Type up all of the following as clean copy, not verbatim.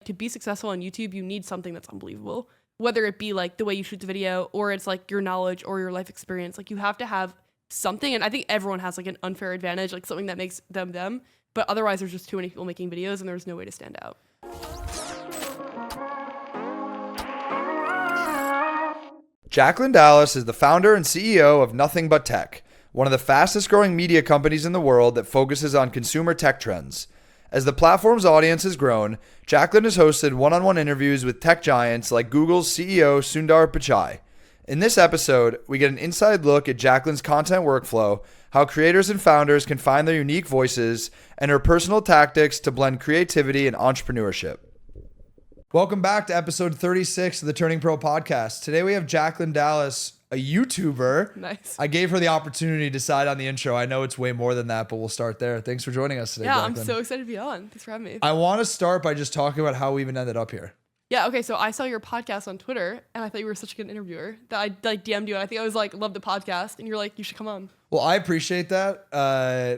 to be successful on YouTube, you need something that's unbelievable, whether it be like the way you shoot the video or it's like your knowledge or your life experience. Like you have to have something. And I think everyone has like an unfair advantage, like something that makes them them. But otherwise there's just too many people making videos and there's no way to stand out. Jacklyn Dallas is the founder and CEO of NothingButTech, one of the fastest growing media companies in the world that focuses on consumer tech trends. As the platform's audience has grown, Jacklyn has hosted one-on-one interviews with tech giants like Google's CEO Sundar Pichai. In this episode, we get an inside look at Jacklyn's content workflow, how creators and founders can find their unique voices, and her personal tactics to blend creativity and entrepreneurship. Welcome back to episode 36 of the Turning Pro podcast. Today we have Jacklyn Dallas, a YouTuber. Nice. I gave her the opportunity to decide on the intro. I know it's way more than that, but we'll start there. Thanks for joining us today, Yeah, Jacklyn. I'm so excited to be on. Thanks for having me. I want to start by just talking about how we even ended up here. Yeah, okay, so I saw your podcast on Twitter, and I thought you were such a good interviewer that I like DM'd you, and I think I was like, love the podcast, and you're like, you should come on. Well, I appreciate that.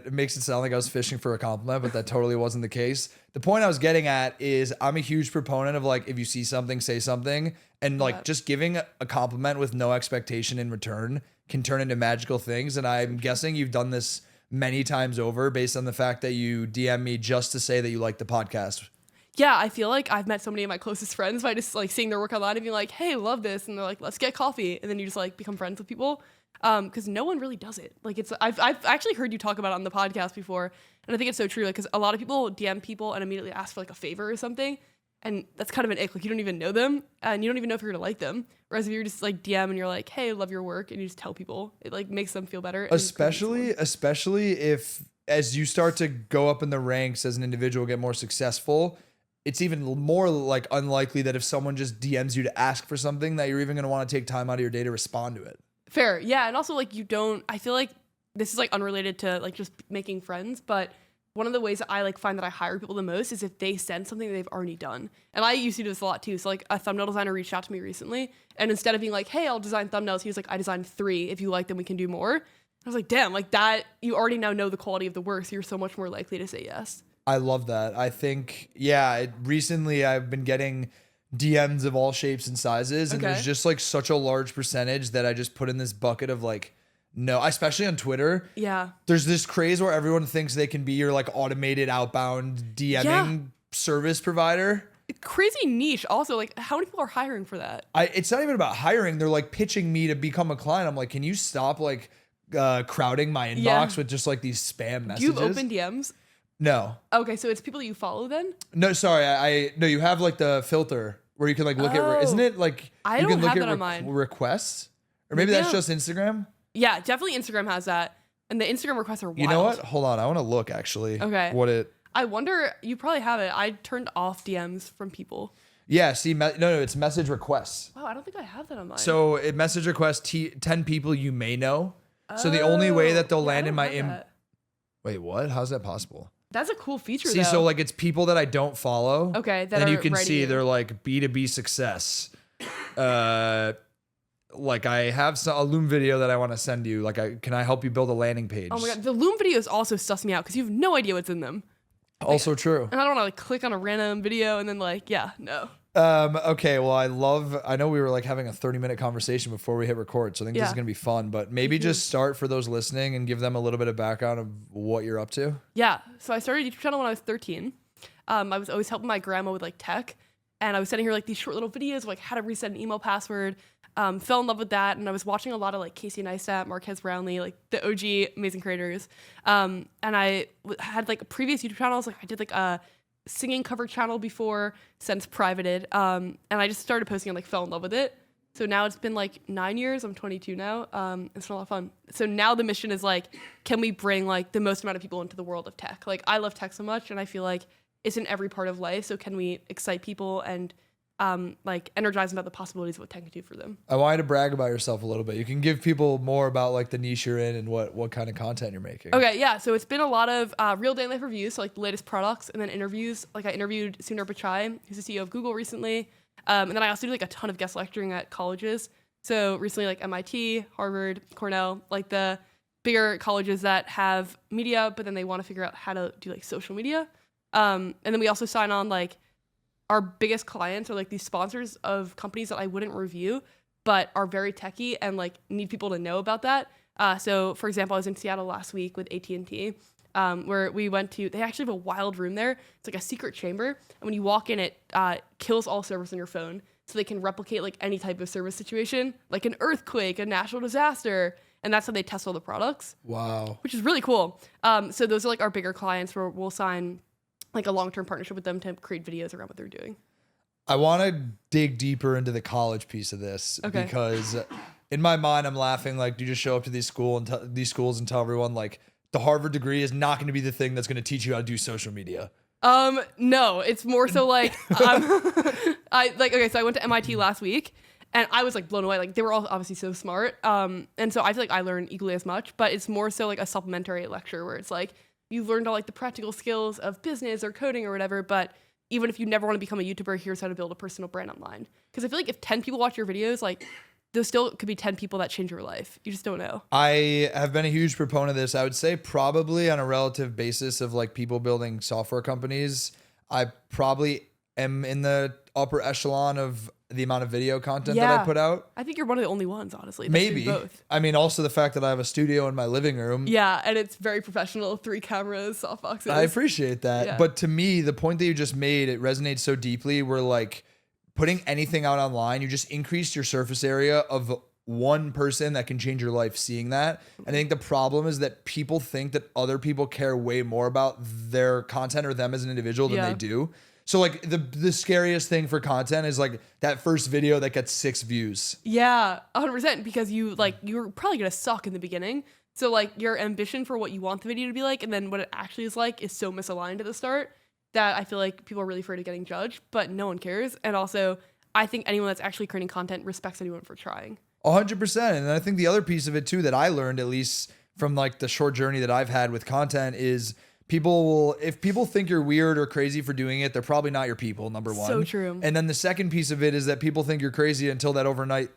It makes it sound like I was fishing for a compliment, but that totally wasn't the case. The point I was getting at is I'm a huge proponent of like, if you see something, say something, and like just giving a compliment with no expectation in return can turn into magical things. And I'm guessing you've done this many times over based on the fact that you DM me just to say that you like the podcast. Yeah, I feel like I've met so many of my closest friends by just like seeing their work online and being like, hey, love this. And they're like, let's get coffee. And then you just like become friends with people. Because no one really does it. Like I've actually heard you talk about it on the podcast before. And I think it's so true. Like, cause a lot of people DM people and immediately ask for like a favor or something. And that's kind of an ick. Like you don't even know them and you don't even know if you're gonna like them. Whereas if you're just like DM and you're like, hey, I love your work. And you just tell people, it like makes them feel better. Especially if as you start to go up in the ranks as an individual, get more successful, it's even more like unlikely that if someone just DMs you to ask for something that you're even going to want to take time out of your day to respond to it. Fair. Yeah. And also like I feel like this is like unrelated to like just making friends, but one of the ways that I like find that I hire people the most is if they send something that they've already done. And I used to do this a lot too. So like a thumbnail designer reached out to me recently and instead of being like, hey, I'll design thumbnails, he was like, I designed 3. If you like them, we can do more. I was like, damn, like that, you already now know the quality of the work. So you're so much more likely to say yes. I love that. I think, recently I've been getting DMs of all shapes and sizes, and there's just like such a large percentage that I just put in this bucket of like, no, especially on Twitter. Yeah. There's this craze where everyone thinks they can be your like automated outbound DMing service provider. Crazy niche. Also, like how many people are hiring for that? It's not even about hiring. They're like pitching me to become a client. I'm like, can you stop like crowding my inbox with just like these spam messages? Do you have open DMs? No. Okay, so it's people that you follow then? No, sorry. No, you have like the filter where you can like look at, isn't it like you can look at requests? Or maybe that's just Instagram? Yeah, definitely Instagram has that. And the Instagram requests are wild. You know what? Hold on. I want to look actually. Okay. I wonder, you probably have it. I turned off DMs from people. Yeah, see, no, it's message requests. Oh, I don't think I have that on mine. So it message requests 10 people you may know. So the only way that they'll land in my Wait, what? How's that possible? That's a cool feature, though. So like it's people that I don't follow. Okay. And you can see they're like B2B success. Like I have a Loom video that I want to send you. Like, can I help you build a landing page? Oh my God. The Loom videos also suss me out because you have no idea what's in them. Also true. And I don't want to like click on a random video and then like, no. Okay, well, I know we were like having a 30-minute conversation before we hit record, so I think this is going to be fun, but maybe just start for those listening and give them a little bit of background of what you're up to. Yeah, so I started a YouTube channel when I was 13. I was always helping my grandma with like tech, and I was sending her like these short little videos of like how to reset an email password. Fell in love with that, and I was watching a lot of like Casey Neistat, Marquez Brownlee, like the OG amazing creators. And I had like a previous YouTube channels, like I did like a singing cover channel before, since privated, and I just started posting and like fell in love with it. So now it's been like 9 years. I'm 22 now. It's been a lot of fun. So now the mission is like, can we bring like the most amount of people into the world of tech? Like I love tech so much, and I feel like it's in every part of life. So can we excite people and like energize them about the possibilities of what tech can do for them? I want you to brag about yourself a little bit. You can give people more about like the niche you're in and what kind of content you're making. Okay, yeah. So it's been a lot of real day in life reviews, so like the latest products, and then interviews. Like I interviewed Sundar Pichai, who's the CEO of Google recently, and then I also do like a ton of guest lecturing at colleges. So recently, like MIT, Harvard, Cornell, like the bigger colleges that have media, but then they want to figure out how to do like social media. And then we also sign on like our biggest clients are like these sponsors of companies that I wouldn't review, but are very techy and like need people to know about that. So for example, I was in Seattle last week with AT&T, where we went to, they actually have a wild room there. It's like a secret chamber. And when you walk in, it kills all service on your phone. So they can replicate like any type of service situation, like an earthquake, a natural disaster. And that's how they test all the products. Wow. Which is really cool. So those are like our bigger clients where we'll sign like a long-term partnership with them to create videos around what they're doing. I want to dig deeper into the college piece of this because in my mind, I'm laughing like, do you just show up to these schools and tell everyone like the Harvard degree is not going to be the thing that's going to teach you how to do social media? No, it's more so like, so I went to MIT last week and I was like blown away. Like they were all obviously so smart. And so I feel like I learned equally as much, but it's more so like a supplementary lecture where it's like, you've learned all like the practical skills of business or coding or whatever, but even if you never want to become a YouTuber, here's how to build a personal brand online. Because I feel like if 10 people watch your videos, like there still could be 10 people that change your life. You just don't know. I have been a huge proponent of this. I would say probably on a relative basis of like people building software companies, I probably am in the upper echelon of the amount of video content that I put out. I think you're one of the only ones, honestly. Maybe. Both. I mean, also the fact that I have a studio in my living room. Yeah, and it's very professional. 3 cameras, softboxes. I appreciate that. Yeah. But to me, the point that you just made, it resonates so deeply where like putting anything out online, you just increase your surface area of one person that can change your life seeing that. And I think the problem is that people think that other people care way more about their content or them as an individual than they do. So like the scariest thing for content is like that first video that gets 6 views. Yeah, 100%, because you're probably going to suck in the beginning. So like your ambition for what you want the video to be like and then what it actually is like is so misaligned at the start that I feel like people are really afraid of getting judged, but no one cares. And also I think anyone that's actually creating content respects anyone for trying. 100%. And I think the other piece of it too that I learned, at least from like the short journey that I've had with content, is if people think you're weird or crazy for doing it, they're probably not your people, number one. So true. And then the second piece of it is that people think you're crazy until that overnight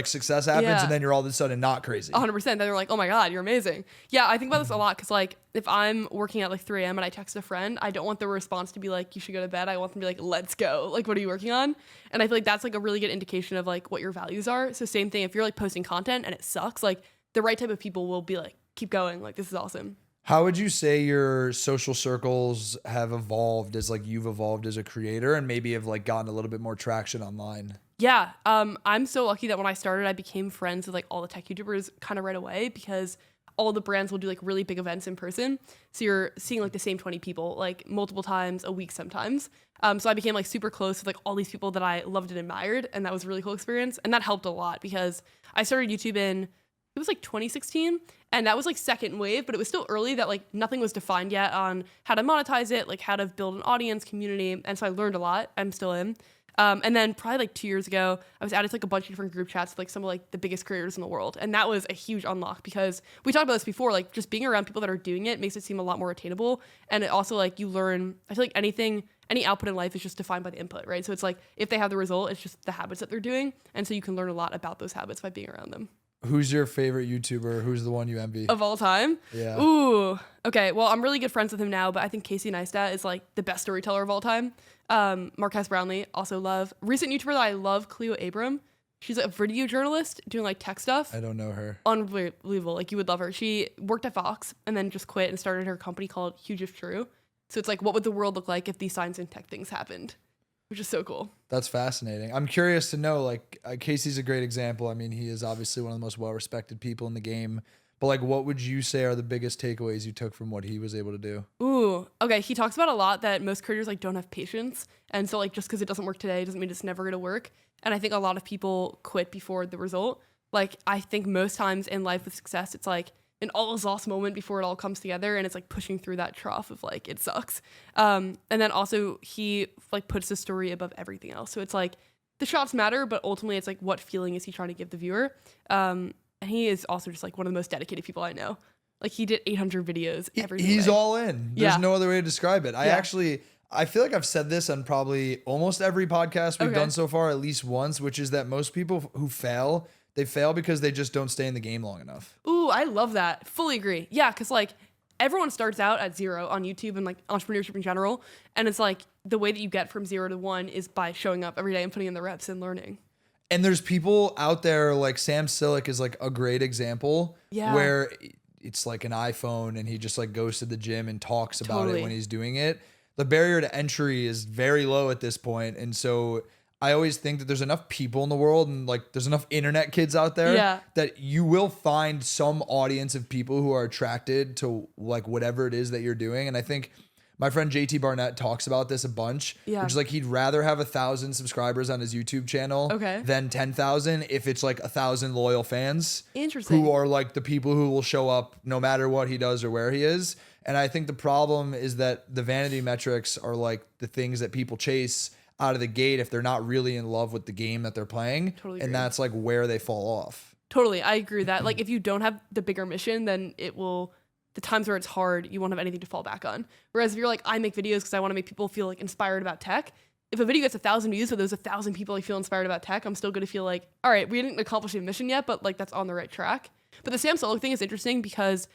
success happens, and then you're all of a sudden not crazy. 100%. Then they're like, oh my God, you're amazing. Yeah, I think about this a lot because like if I'm working at like 3 a.m. and I text a friend, I don't want the response to be like, you should go to bed. I want them to be like, let's go. Like, what are you working on? And I feel like that's like a really good indication of like what your values are. So same thing, if you're like posting content and it sucks, like the right type of people will be like, keep going. Like, this is awesome. How would you say your social circles have evolved as like you've evolved as a creator and maybe have like gotten a little bit more traction online? Yeah, I'm so lucky that when I started, I became friends with like all the tech YouTubers kind of right away because all the brands will do like really big events in person. So you're seeing like the same 20 people like multiple times a week sometimes. So I became like super close with like all these people that I loved and admired. And that was a really cool experience. And that helped a lot because I started YouTube it was like 2016 and that was like second wave, but it was still early that like nothing was defined yet on how to monetize it, like how to build an audience community. And so I learned a lot. I'm still in. And then probably like 2 years ago, I was added to like a bunch of different group chats with like some of like the biggest creators in the world. And that was a huge unlock because we talked about this before, like just being around people that are doing it makes it seem a lot more attainable. And it also like you learn, I feel like any output in life is just defined by the input, right? So it's like if they have the result, it's just the habits that they're doing. And so you can learn a lot about those habits by being around them. Who's your favorite YouTuber? Who's the one you envy? Of all time? Yeah. Ooh. Okay. Well, I'm really good friends with him now, but I think Casey Neistat is like the best storyteller of all time. Marquez Brownlee, also love. Recent YouTuber that I love, Cleo Abram. She's a video journalist doing like tech stuff. I don't know her. Unbelievable. Like you would love her. She worked at Fox and then just quit and started her company called Huge If True. So it's like, what would the world look like if these science and tech things happened? Which is so cool. That's fascinating. I'm curious to know, like, Casey's a great example. I mean, he is obviously one of the most well-respected people in the game. But, like, what would you say are the biggest takeaways you took from what he was able to do? Ooh, okay. He talks about a lot that most creators, like, don't have patience. And so, like, just because it doesn't work today doesn't mean it's never going to work. And I think a lot of people quit before the result. Like, I think most times in life with success, it's like an all is lost moment before it all comes together, and it's like pushing through that trough of like it sucks. And then also he like puts the story above everything else. So it's like the shots matter, but ultimately it's like what feeling is he trying to give the viewer? And he is also just like one of the most dedicated people I know. Like he did 800 videos every He's day. all in. There's no other way to describe it. I feel like I've said this on probably almost every podcast we've done so far, at least once, which is that most people who fail, they fail because they just don't stay in the game long enough. Ooh, I love that. Fully agree. Yeah, because like everyone starts out at zero on YouTube and like entrepreneurship in general. And it's like the way that you get from 0 to 1 is by showing up every day and putting in the reps and learning. And there's people out there like Sam Silic is like a great example where it's like an iPhone and he just like goes to the gym and talks about it when he's doing it. The barrier to entry is very low at this point. And so I always think that there's enough people in the world and like there's enough internet kids out there that you will find some audience of people who are attracted to like whatever it is that you're doing. And I think my friend JT Barnett talks about this a bunch, which is like he'd rather have 1,000 subscribers on his YouTube channel than 10,000 if it's like 1,000 loyal fans who are like the people who will show up no matter what he does or where he is. And I think the problem is that the vanity metrics are like the things that people chase out of the gate if they're not really in love with the game that they're playing. And that's like where they fall off. Totally. I agree with that. Like if you don't have the bigger mission, then it will, the times where it's hard, you won't have anything to fall back on. Whereas if you're like, I make videos because I want to make people feel like inspired about tech. If a video gets 1,000 views, but there's 1,000 people like feel inspired about tech, I'm still going to feel like, all right, we didn't accomplish the mission yet, but like that's on the right track. But the Sam Solo thing is interesting because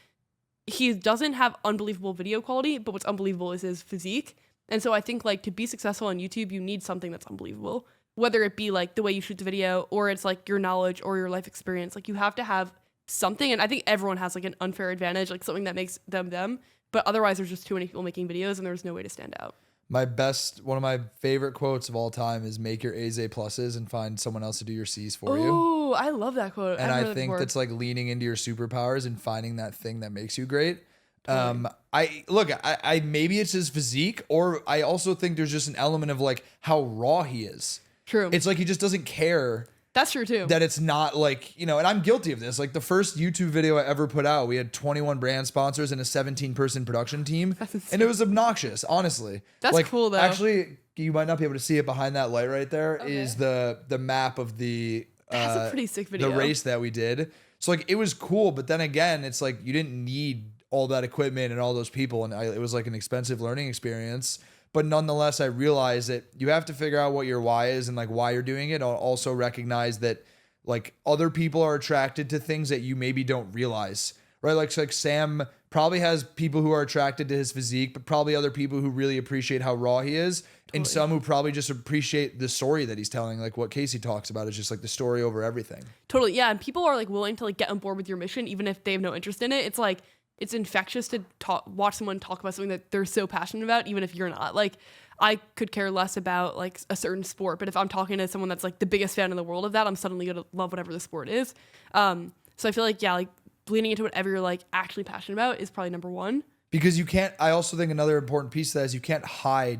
he doesn't have unbelievable video quality, but what's unbelievable is his physique. And so I think like to be successful on YouTube, you need something that's unbelievable, whether it be like the way you shoot the video or it's like your knowledge or your life experience. Like you have to have something. And I think everyone has like an unfair advantage, like something that makes them, but otherwise there's just too many people making videos and there's no way to stand out. One of my favorite quotes of all time is make your A's A pluses and find someone else to do your C's for you. Oh, I love that quote. And I think that's like leaning into your superpowers and finding that thing that makes you great. I maybe it's his physique, or I also think there's just an element of like how raw he is. True. It's like he just doesn't care. That's true too. That it's not like, you know, and I'm guilty of this. Like the first YouTube video I ever put out, we had 21 brand sponsors and a 17-person production team. And it was obnoxious, honestly. That's like, cool though. Actually, you might not be able to see it behind that light right there. Is the map of the that's a pretty sick video. The race that we did. So like it was cool, but then again, it's like you didn't need all that equipment and all those people, and it was like an expensive learning experience. But nonetheless, I realized that you have to figure out what your why is and like why you're doing it. I'll also recognize that like other people are attracted to things that you maybe don't realize, right? Like Sam probably has people who are attracted to his physique, but probably other people who really appreciate how raw he is. And some who probably just appreciate the story that he's telling. Like what Casey talks about is just like the story over everything. Totally. Yeah. And people are like willing to like get on board with your mission, even if they have no interest in it. It's like, it's infectious to watch someone talk about something that they're so passionate about, even if you're not. Like, I could care less about like a certain sport, but if I'm talking to someone that's like the biggest fan in the world of that, I'm suddenly gonna love whatever the sport is. So I feel like, like leaning into whatever you're like actually passionate about is probably number one. Because you can't, I also think another important piece of that is you can't hide.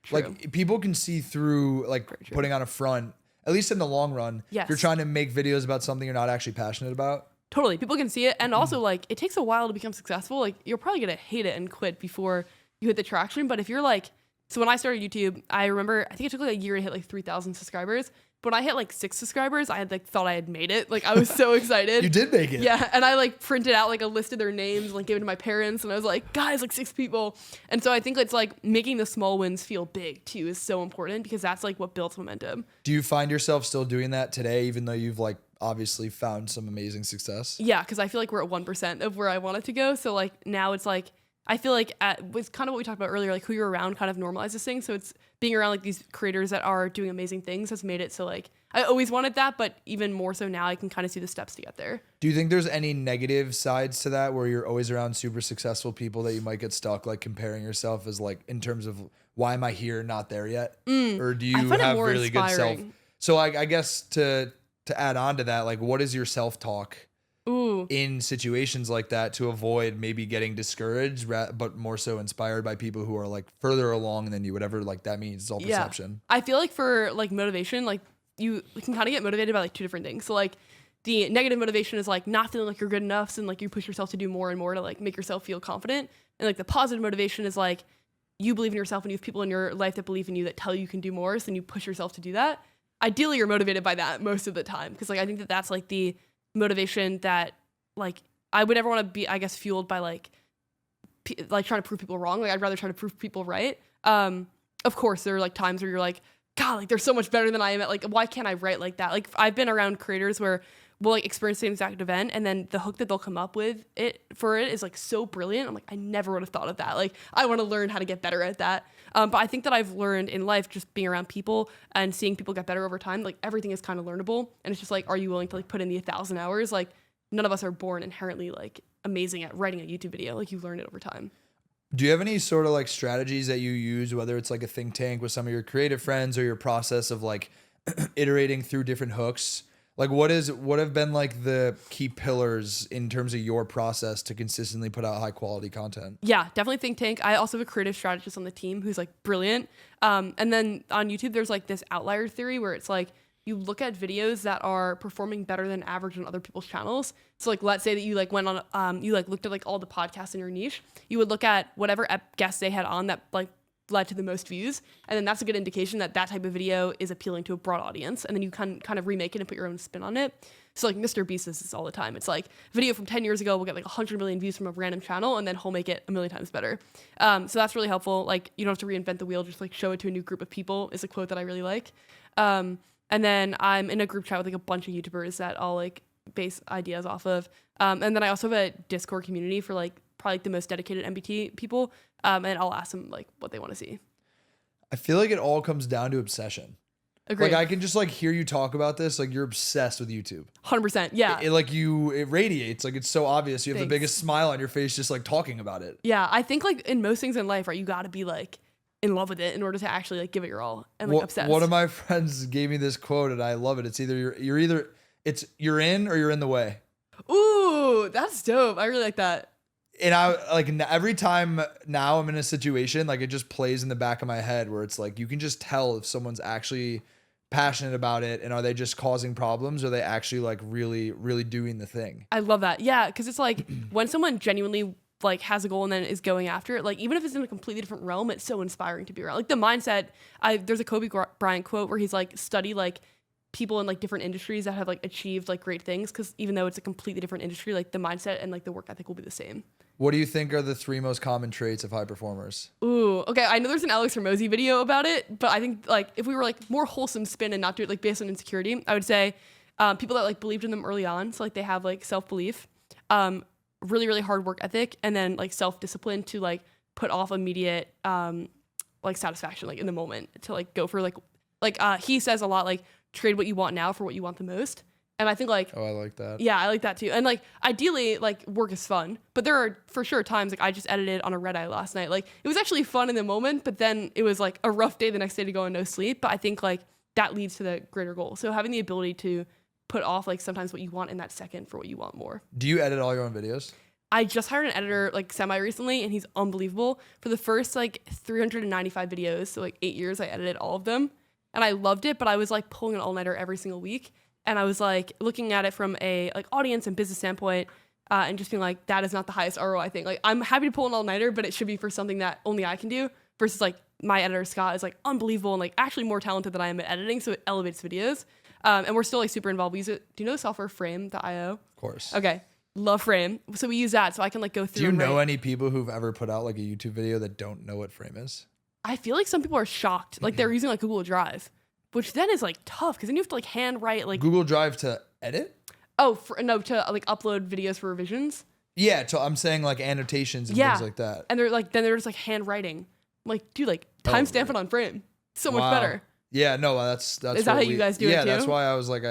True. Like people can see through like putting on a front, at least in the long run. Yes. If you're trying to make videos about something you're not actually passionate about. Totally. People can see it. And also like, it takes a while to become successful. Like you're probably going to hate it and quit before you hit the traction. But if you're like, so when I started YouTube, I remember, I think it took like a year to hit like 3,000 subscribers. But when I hit like 6 subscribers, I had like thought I had made it. Like I was so excited. You did make it. Yeah. And I like printed out like a list of their names, like gave it to my parents. And I was like, guys, like 6 people. And so I think it's like making the small wins feel big too is so important because that's like what builds momentum. Do you find yourself still doing that today, even though you've like obviously found some amazing success? Yeah. Cause I feel like we're at 1% of where I want it to go. So like now it's like, I feel like with kind of what we talked about earlier, like who you're around kind of normalizes things. So it's being around like these creators that are doing amazing things has made it so like I always wanted that, but even more so now I can kind of see the steps to get there. Do you think there's any negative sides to that where you're always around super successful people that you might get stuck like comparing yourself as like in terms of why am I here, not there yet? Or do you have really good self? So I guess to add on to that, like what is your self-talk? In situations like that to avoid maybe getting discouraged, but more so inspired by people who are like further along than you, whatever like that means. It's all perception. I feel like for like motivation, like you can kind of get motivated by like 2 different things. So like the negative motivation is like not feeling like you're good enough. So like you push yourself to do more and more to like make yourself feel confident. And like the positive motivation is like you believe in yourself and you have people in your life that believe in you that tell you can do more. So then you push yourself to do that. Ideally, you're motivated by that most of the time. Cause like I think that that's like the motivation that like I would never want to be, I guess, fueled by like trying to prove people wrong. Like I'd rather try to prove people right. Of course, there are like times where you're like, God, like they're so much better than I am at like, why can't I write like that? Like I've been around creators where will like experience the same exact event, and then the hook that they'll come up with it is like so brilliant. I'm like, I never would have thought of that. Like, I want to learn how to get better at that. But I think that I've learned in life, just being around people and seeing people get better over time, like everything is kind of learnable. And it's just like, are you willing to like put in the 1,000 hours? Like, none of us are born inherently like amazing at writing a YouTube video. Like, you learn it over time. Do you have any sort of like strategies that you use, whether it's like a think tank with some of your creative friends or your process of like iterating through different hooks? Like what have been like the key pillars in terms of your process to consistently put out high quality content? Yeah, definitely think tank. I also have a creative strategist on the team who's like brilliant. And then on YouTube, there's like this outlier theory where it's like, you look at videos that are performing better than average on other people's channels. So like, let's say that you like went on, you like looked at like all the podcasts in your niche. You would look at whatever guests they had on that like led to the most views. And then that's a good indication that that type of video is appealing to a broad audience. And then you can kind of remake it and put your own spin on it. So like Mr. Beast does this all the time. It's like video from 10 years ago will get like 100 million views from a random channel, and then he'll make it a million times better. So that's really helpful. Like, you don't have to reinvent the wheel, just like show it to a new group of people is a quote that I really like. And then I'm in a group chat with like a bunch of YouTubers that I'll like base ideas off of. And then I also have a Discord community for like probably like the most dedicated MBT people. And I'll ask them like what they want to see. I feel like it all comes down to obsession. Agreed. Like I can just like hear you talk about this. Like you're obsessed with YouTube. 100%. Yeah. It radiates. Like it's so obvious. You have Thanks. the biggest smile on your face just like talking about it. Yeah. I think like in most things in life, right, you got to be like in love with it in order to actually like give it your all and like obsessed. One of my friends gave me this quote and I love it. It's either you're you're in or you're in the way. Ooh, that's dope. I really like that. And I like every time now I'm in a situation, like it just plays in the back of my head where it's like, you can just tell if someone's actually passionate about it and are they just causing problems or are they actually like really, really doing the thing. I love that. Yeah. Cause it's like when someone genuinely like has a goal and then is going after it, like even if it's in a completely different realm, it's so inspiring to be around. Like the mindset, there's a Kobe Bryant quote where he's like, study like people in like different industries that have like achieved like great things. Cause even though it's a completely different industry, like the mindset and like the work ethic will be the same. What do you think are the 3 most common traits of high performers? Ooh, okay. I know there's an Alex Hormozy video about it, but I think like if we were like more wholesome spin and not do it like based on insecurity, I would say people that like believed in them early on. So like they have like self-belief, really, really hard work ethic, and then like self-discipline to like put off immediate like satisfaction like in the moment to like go for like he says a lot like trade what you want now for what you want the most. And I think like, oh, I like that. Yeah, I like that too. And like, ideally, like work is fun, but there are for sure times like I just edited on a red eye last night. Like it was actually fun in the moment, but then it was like a rough day the next day to go and no sleep. But I think like that leads to the greater goal. So having the ability to put off like sometimes what you want in that second for what you want more. Do you edit all your own videos? I just hired an editor like semi recently and he's unbelievable. For the first like 395 videos, so like 8 years, I edited all of them and I loved it, but I was like pulling an all-nighter every single week. And I was like looking at it from a like audience and business standpoint and just being like, that is not the highest ROI I think. Like I'm happy to pull an all-nighter, but it should be for something that only I can do versus like my editor, Scott, is like unbelievable and like actually more talented than I am at editing. So it elevates videos. And we're still like super involved. We use it. Do you know the software Frame.io? Of course. Okay. Love Frame. So we use that so I can like go through. Do you know any people who've ever put out like a YouTube video that don't know what Frame is? I feel like some people are shocked. Like they're using like Google Drive. Which then is like tough because then you have to like hand write like Google Drive to edit? Oh, no, to like upload videos for revisions. Yeah, so I'm saying like annotations and things like that. And they're like then they're just like handwriting. I'm like, dude, like timestamp it on Frame. So much better. Yeah, no, that's is that how you guys do it too? Yeah, that's why I was like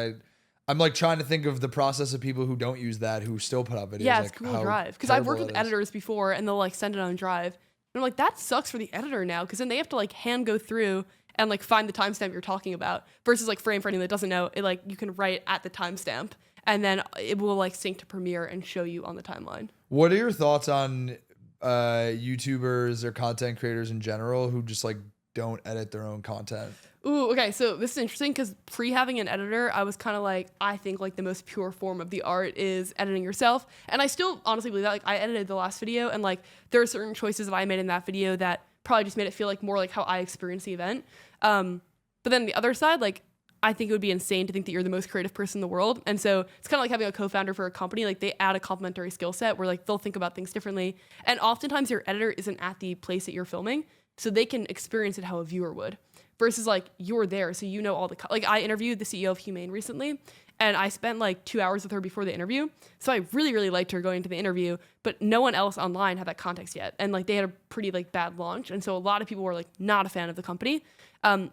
I'm like trying to think of the process of people who don't use that who still put out videos. Yeah, it's like Google Drive because I've worked with editors before and they'll like send it on Drive. And I'm like, that sucks for the editor now because then they have to like hand go through and like find the timestamp you're talking about versus like Frame for anyone that doesn't know it, like you can write at the timestamp and then it will like sync to Premiere and show you on the timeline. What are your thoughts on YouTubers or content creators in general who just like don't edit their own content? Ooh, okay. So this is interesting because having an editor, I was kind of like, I think like the most pure form of the art is editing yourself. And I still honestly believe that. Like I edited the last video and like there are certain choices that I made in that video that probably just made it feel like more like how I experienced the event. But then the other side, like I think it would be insane to think that you're the most creative person in the world. And so it's kind of like having a co-founder for a company. Like they add a complementary skill set where like they'll think about things differently. And oftentimes your editor isn't at the place that you're filming, so they can experience it how a viewer would. Versus like you're there, so you know all the like I interviewed the CEO of Humane recently, And I spent like 2 hours with her before the interview. So I really, really liked her going into the interview, but no one else online had that context yet. And like they had a pretty like bad launch. And so a lot of people were like not a fan of the company.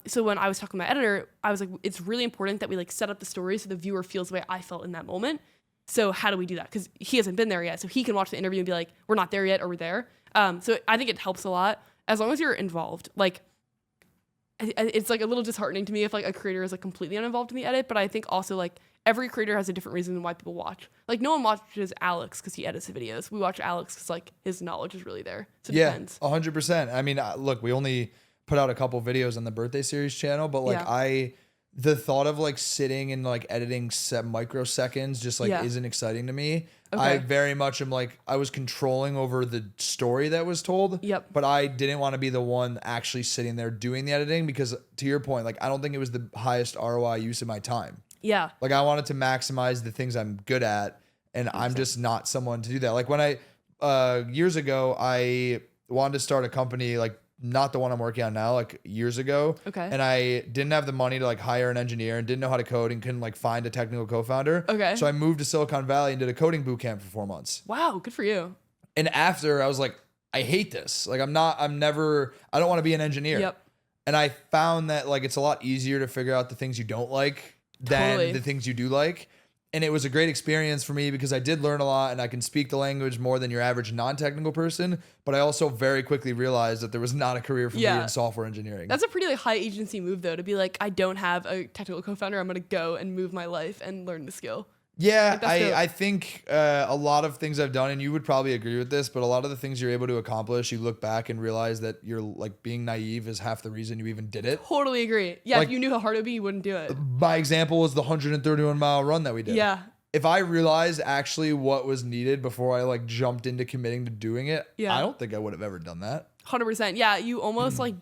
So when I was talking to my editor, I was like, it's really important that we like set up the story so the viewer feels the way I felt in that moment. So how do we do that? Because he hasn't been there yet. So he can watch the interview and be like, we're not there yet, or we're there. So I think it helps a lot as long as you're involved. Like, it's like a little disheartening to me if like a creator is like completely uninvolved in the edit, but I think also like every creator has a different reason why people watch. Like no one watches Alex because he edits the videos. We watch Alex because like his knowledge is really there. So it depends. 100%. I mean, look, we only put out a couple videos on the birthday series channel, but like the thought of like sitting and like editing microseconds just like isn't exciting to me. Okay. I very much am like, I was controlling over the story that was told, but I didn't want to be the one actually sitting there doing the editing because to your point, like, I don't think it was the highest ROI use of my time. Yeah. Like I wanted to maximize the things I'm good at and I'm just not someone to do that. Like when years ago, I wanted to start a company, like not the one I'm working on now, like years ago. Okay. And I didn't have the money to like hire an engineer and didn't know how to code and couldn't like find a technical co-founder. Okay. So I moved to Silicon Valley and did a coding boot camp for 4 months. Wow. Good for you. And after I was like, I hate this. Like I don't want to be an engineer. Yep. And I found that like, it's a lot easier to figure out the things you don't like than the things you do like. And it was a great experience for me because I did learn a lot and I can speak the language more than your average non-technical person. But I also very quickly realized that there was not a career for me in software engineering. That's a pretty like high agency move though, to be like, I don't have a technical co-founder. I'm going to go and move my life and learn the skill. Yeah, like I think a lot of things I've done, and you would probably agree with this, but a lot of the things you're able to accomplish, you look back and realize that you're like being naive is half the reason you even did it. Totally agree. Yeah, like, if you knew how hard it would be, you wouldn't do it. My example was the 131-mile run that we did. Yeah. If I realized actually what was needed before I like jumped into committing to doing it, I don't think I would have ever done that. 100%. Yeah, you almost like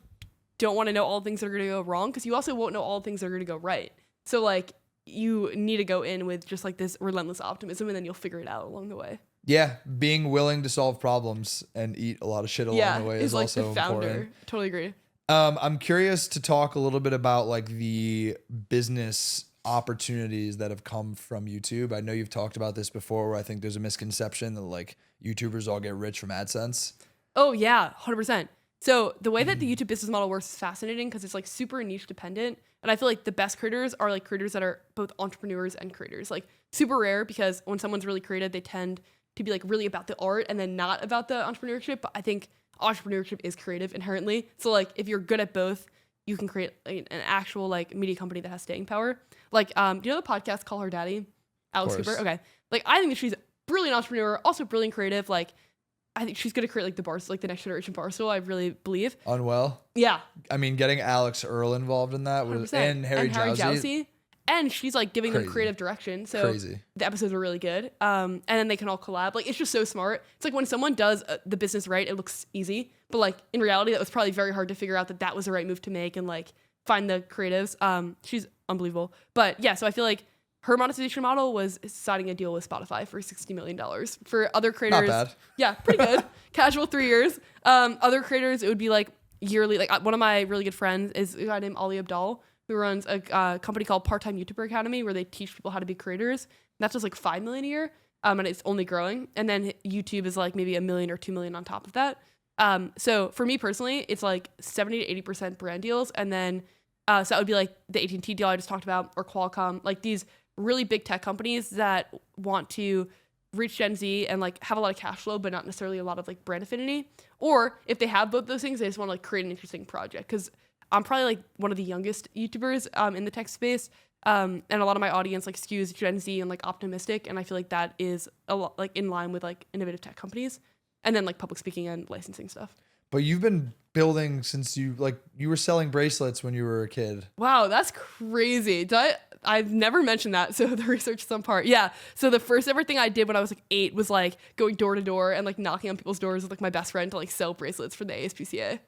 don't want to know all the things that are going to go wrong because you also won't know all the things that are going to go right. So like you need to go in with just like this relentless optimism and then you'll figure it out along the way. Yeah, being willing to solve problems and eat a lot of shit along the way is like also the founder. Important. Totally agree. I'm curious to talk a little bit about like the business opportunities that have come from YouTube. I know you've talked about this before where I think there's a misconception that like YouTubers all get rich from AdSense. Oh yeah, 100%. So the way that the YouTube business model works is fascinating because it's like super niche dependent. And I feel like the best creators are like creators that are both entrepreneurs and creators. Like super rare because when someone's really creative, they tend to be like really about the art and then not about the entrepreneurship. But I think entrepreneurship is creative inherently. So like if you're good at both, you can create like, an actual like media company that has staying power. Like, do you know the podcast Call Her Daddy? Alex Cooper? Okay. Like I think that she's a brilliant entrepreneur, also brilliant creative. Like I think she's going to create like the bars, like the next generation Barstool. I really believe. Unwell. Yeah. I mean, getting Alex Earl involved in that was, and Harry Jowsey. And she's like giving them creative direction. So the episodes are really good. And then they can all collab. Like it's just so smart. It's like when someone does the business right, it looks easy. But like in reality, that was probably very hard to figure out that was the right move to make and like find the creatives. She's unbelievable. But yeah, so I feel like her monetization model was signing a deal with Spotify for $60 million. For other creators, not bad. Yeah, pretty good. Casual 3 years. Other creators, it would be like yearly. Like one of my really good friends is a guy named Ali Abdal, who runs a company called Part-Time YouTuber Academy, where they teach people how to be creators. And that's just like $5 million a year, and it's only growing. And then YouTube is like maybe $1 million or $2 million on top of that. So for me personally, it's like 70 to 80% brand deals, and then so that would be like the AT&T deal I just talked about, or Qualcomm, like these really big tech companies that want to reach Gen Z and like have a lot of cash flow, but not necessarily a lot of like brand affinity. Or if they have both those things, they just want to like create an interesting project. Because I'm probably like one of the youngest YouTubers in the tech space. And a lot of my audience like skews Gen Z and like optimistic. And I feel like that is a lot like in line with like innovative tech companies. And then like public speaking and licensing stuff. But you've been building since you were selling bracelets when you were a kid. Wow, that's crazy. I've never mentioned that. So the research is on part. Yeah. So the first ever thing I did when I was like 8 was like going door to door and like knocking on people's doors with like my best friend to like sell bracelets for the ASPCA.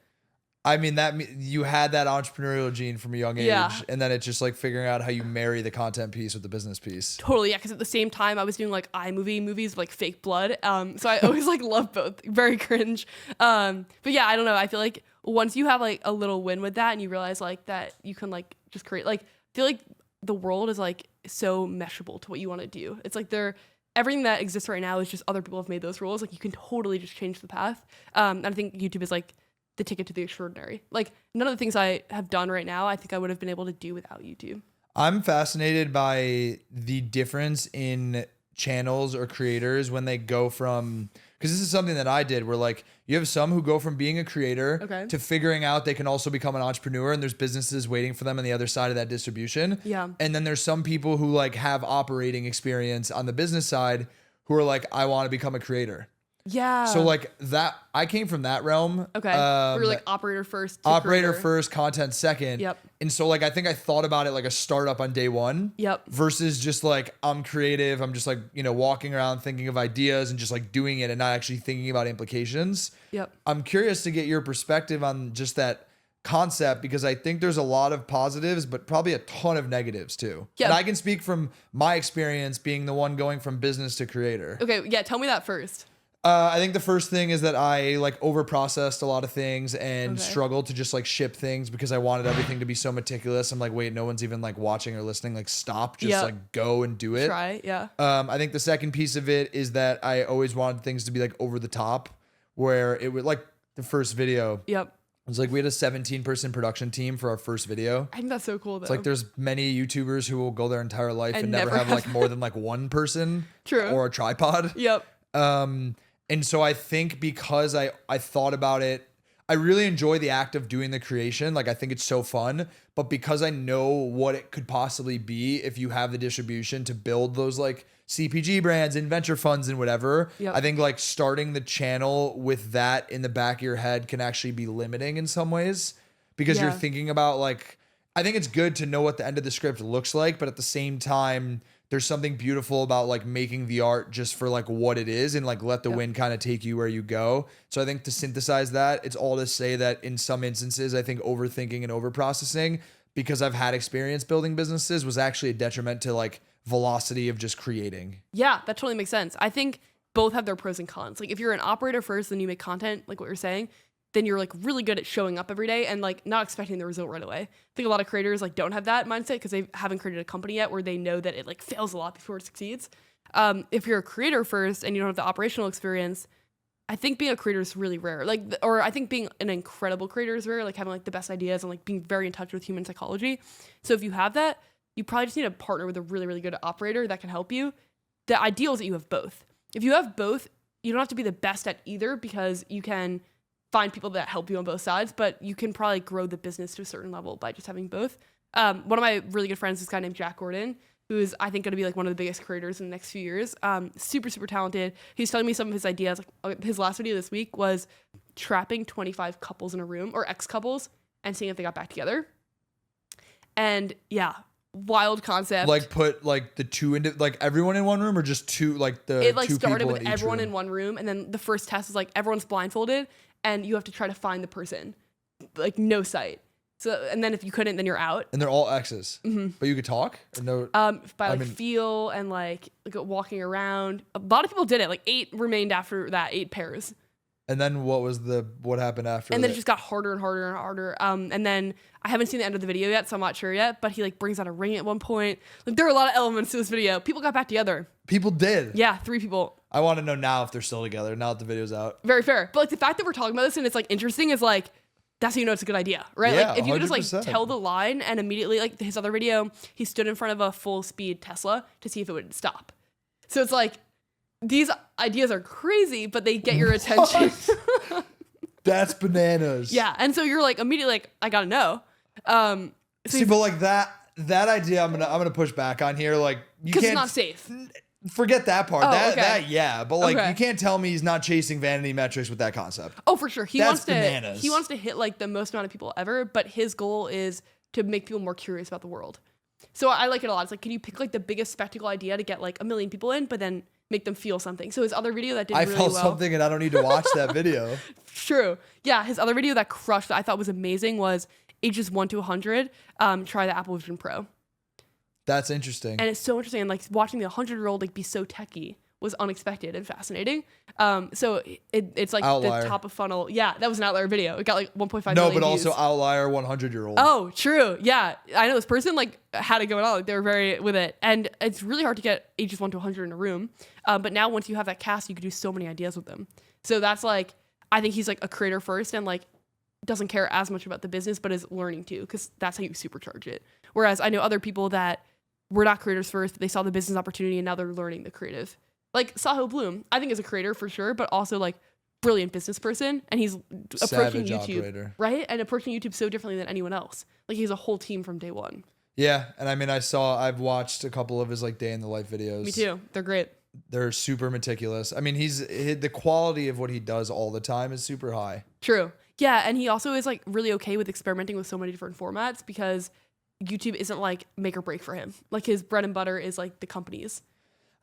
I mean, that you had that entrepreneurial gene from a young age, and then it's just like figuring out how you marry the content piece with the business piece. Totally, yeah. Because at the same time, I was doing like iMovie movies with like fake blood. So I always like love both. Very cringe. But yeah, I don't know. I feel like once you have like a little win with that, and you realize like that you can like just create like I feel like the world is like so meshable to what you want to do. It's like everything that exists right now is just other people have made those rules. Like you can totally just change the path. And I think YouTube is like the ticket to the extraordinary. Like none of the things I have done right now, I think I would have been able to do without YouTube. I'm fascinated by the difference in channels or creators when they go from, because this is something that I did where like you have some who go from being a creator to figuring out they can also become an entrepreneur, and there's businesses waiting for them on the other side of that distribution. Yeah. And then there's some people who like have operating experience on the business side who are like, I want to become a creator. Yeah. So like that, I came from that realm. Okay. We were like operator first. Operator creator. first, content second. Yep. And so like I think I thought about it like a startup on day one. Yep. Versus just like I'm creative. I'm just like, walking around thinking of ideas and just like doing it and not actually thinking about implications. Yep. I'm curious to get your perspective on just that concept, because I think there's a lot of positives, but probably a ton of negatives too. Yeah. And I can speak from my experience being the one going from business to creator. Okay. Yeah. Tell me that first. I think the first thing is that I like over processed a lot of things and struggled to just like ship things because I wanted everything to be so meticulous. I'm like, wait, no one's even like watching or listening. Like stop, just like go and do it. Try, yeah. I think the second piece of it is that I always wanted things to be like over the top, where it would like the first video. Yep. It was like we had a 17-person production team for our first video. I think that's so cool though. It's like there's many YouTubers who will go their entire life and never have like more than like one person or a tripod. Yep. And so I think because I thought about it, I really enjoy the act of doing the creation. Like I think it's so fun, but because I know what it could possibly be if you have the distribution to build those like CPG brands and venture funds and whatever, I think like starting the channel with that in the back of your head can actually be limiting in some ways, because you're thinking about like, I think it's good to know what the end of the script looks like, but at the same time, there's something beautiful about like making the art just for like what it is and like let the wind kind of take you where you go. So I think to synthesize that, it's all to say that in some instances, I think overthinking and overprocessing, because I've had experience building businesses, was actually a detriment to like velocity of just creating. Yeah, that totally makes sense. I think both have their pros and cons. Like if you're an operator first, then you make content, like what you're saying, then you're like really good at showing up every day and like not expecting the result right away. I think a lot of creators like don't have that mindset because they haven't created a company yet where they know that it like fails a lot before it succeeds. If you're a creator first and you don't have the operational experience, I think being a creator is really rare. Or I think being an incredible creator is rare, like having like the best ideas and like being very in touch with human psychology. So if you have that, you probably just need to partner with a really, really good operator that can help you. The ideal is that you have both. If you have both, you don't have to be the best at either, because you can find people that help you on both sides, but you can probably grow the business to a certain level by just having both. One of my really good friends is this guy named Jack Gordon, who is, I think, going to be like one of the biggest creators in the next few years. Super, super talented. He's telling me some of his ideas. Like his last video this week was trapping 25 couples in a room, or ex-couples, and seeing if they got back together. And yeah, wild concept. Like put like the two into like everyone in one room, or just two, like the it like two started people with in each everyone room? in one room, and then the first test is like everyone's blindfolded and you have to try to find the person, like no sight. So, and then if you couldn't, then you're out. And they're all exes, but you could talk or no? By feel and like walking around. A lot of people did it. Like 8 remained after that, 8 pairs. And then what happened after? And then it just got harder and harder and harder. And then I haven't seen the end of the video yet, so I'm not sure yet. But he like brings out a ring at one point. Like there are a lot of elements to this video. People got back together. People did. Yeah, 3 people. I want to know now if they're still together now that the video's out. Very fair. But like the fact that we're talking about this and it's like interesting is like, that's how you know it's a good idea, right? Yeah, like if you could just like 100%. tell the line and immediately, like his other video, he stood in front of a full speed Tesla to see if it would stop. So it's like, these ideas are crazy, but they get your attention. That's bananas. Yeah. And so you're like immediately like, I gotta know. See, but like that idea, I'm gonna push back on here. Like you can't. It's not safe. Forget that part. Oh, that yeah, but like Okay. you can't tell me he's not chasing vanity metrics with that concept. Oh, for sure. That's bananas. He wants to hit like the most amount of people ever, but his goal is to make people more curious about the world. So I like it a lot. It's like, can you pick like the biggest spectacle idea to get like 1 million people in, but then make them feel something? So his other video that did really well. I felt something and I don't need to watch that video. True. Yeah, his other video that crushed that I thought was amazing was ages 1 to 100. Try the Apple Vision Pro. That's interesting. And it's so interesting. And like watching the 100-year-old like be so techie was unexpected and fascinating. So it's like Outlier. the top of funnel. Yeah, that was an outlier video. It got like 1.5 No, million but views. also outlier 100-year-old. Oh, true. Yeah, I know this person like had it going on. Like, they were very with it, and it's really hard to get ages 1 to 100 in a room. But now once you have that cast, you can do so many ideas with them. So that's like, I think he's like a creator first, and like doesn't care as much about the business, but is learning too, because that's how you supercharge it. Whereas I know other people that were not creators first, they saw the business opportunity, and now they're learning the creative. Like Saho Bloom, I think is a creator for sure, but also like brilliant business person, and he's approaching Savage YouTube, operator. right? And approaching YouTube so differently than anyone else. Like he has a whole team from day one. Yeah, and I mean, I've watched a couple of his like day in the life videos. Me too. They're great. They're super meticulous. I mean, the quality of what he does all the time is super high. True. Yeah, and he also is like really okay with experimenting with so many different formats, because YouTube isn't like make or break for him. Like his bread and butter is like the companies.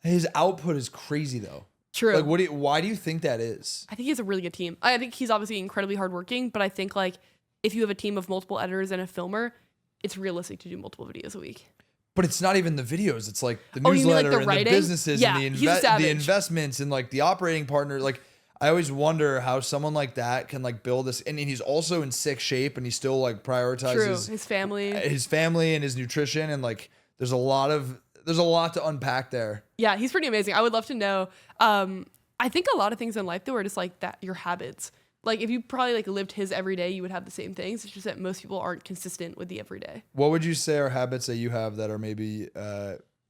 His output is crazy though. True. Like, why do you think that is? I think he has a really good team. I think he's obviously incredibly hardworking, but I think like if you have a team of multiple editors and a filmer, it's realistic to do multiple videos a week. But it's not even the videos. It's like the Oh, you mean, like, newsletter the and writing? the businesses Yeah, and he's a savage. the investments and like the operating partner. Like, I always wonder how someone like that can like build this. And he's also in sick shape, and he still like prioritizes True. His family and his nutrition. And like, there's a lot to unpack there. Yeah, he's pretty amazing. I would love to know. I think a lot of things in life though are just like that, your habits. Like if you probably like lived his every day, you would have the same things. It's just that most people aren't consistent with the everyday. What would you say are habits that you have that are maybe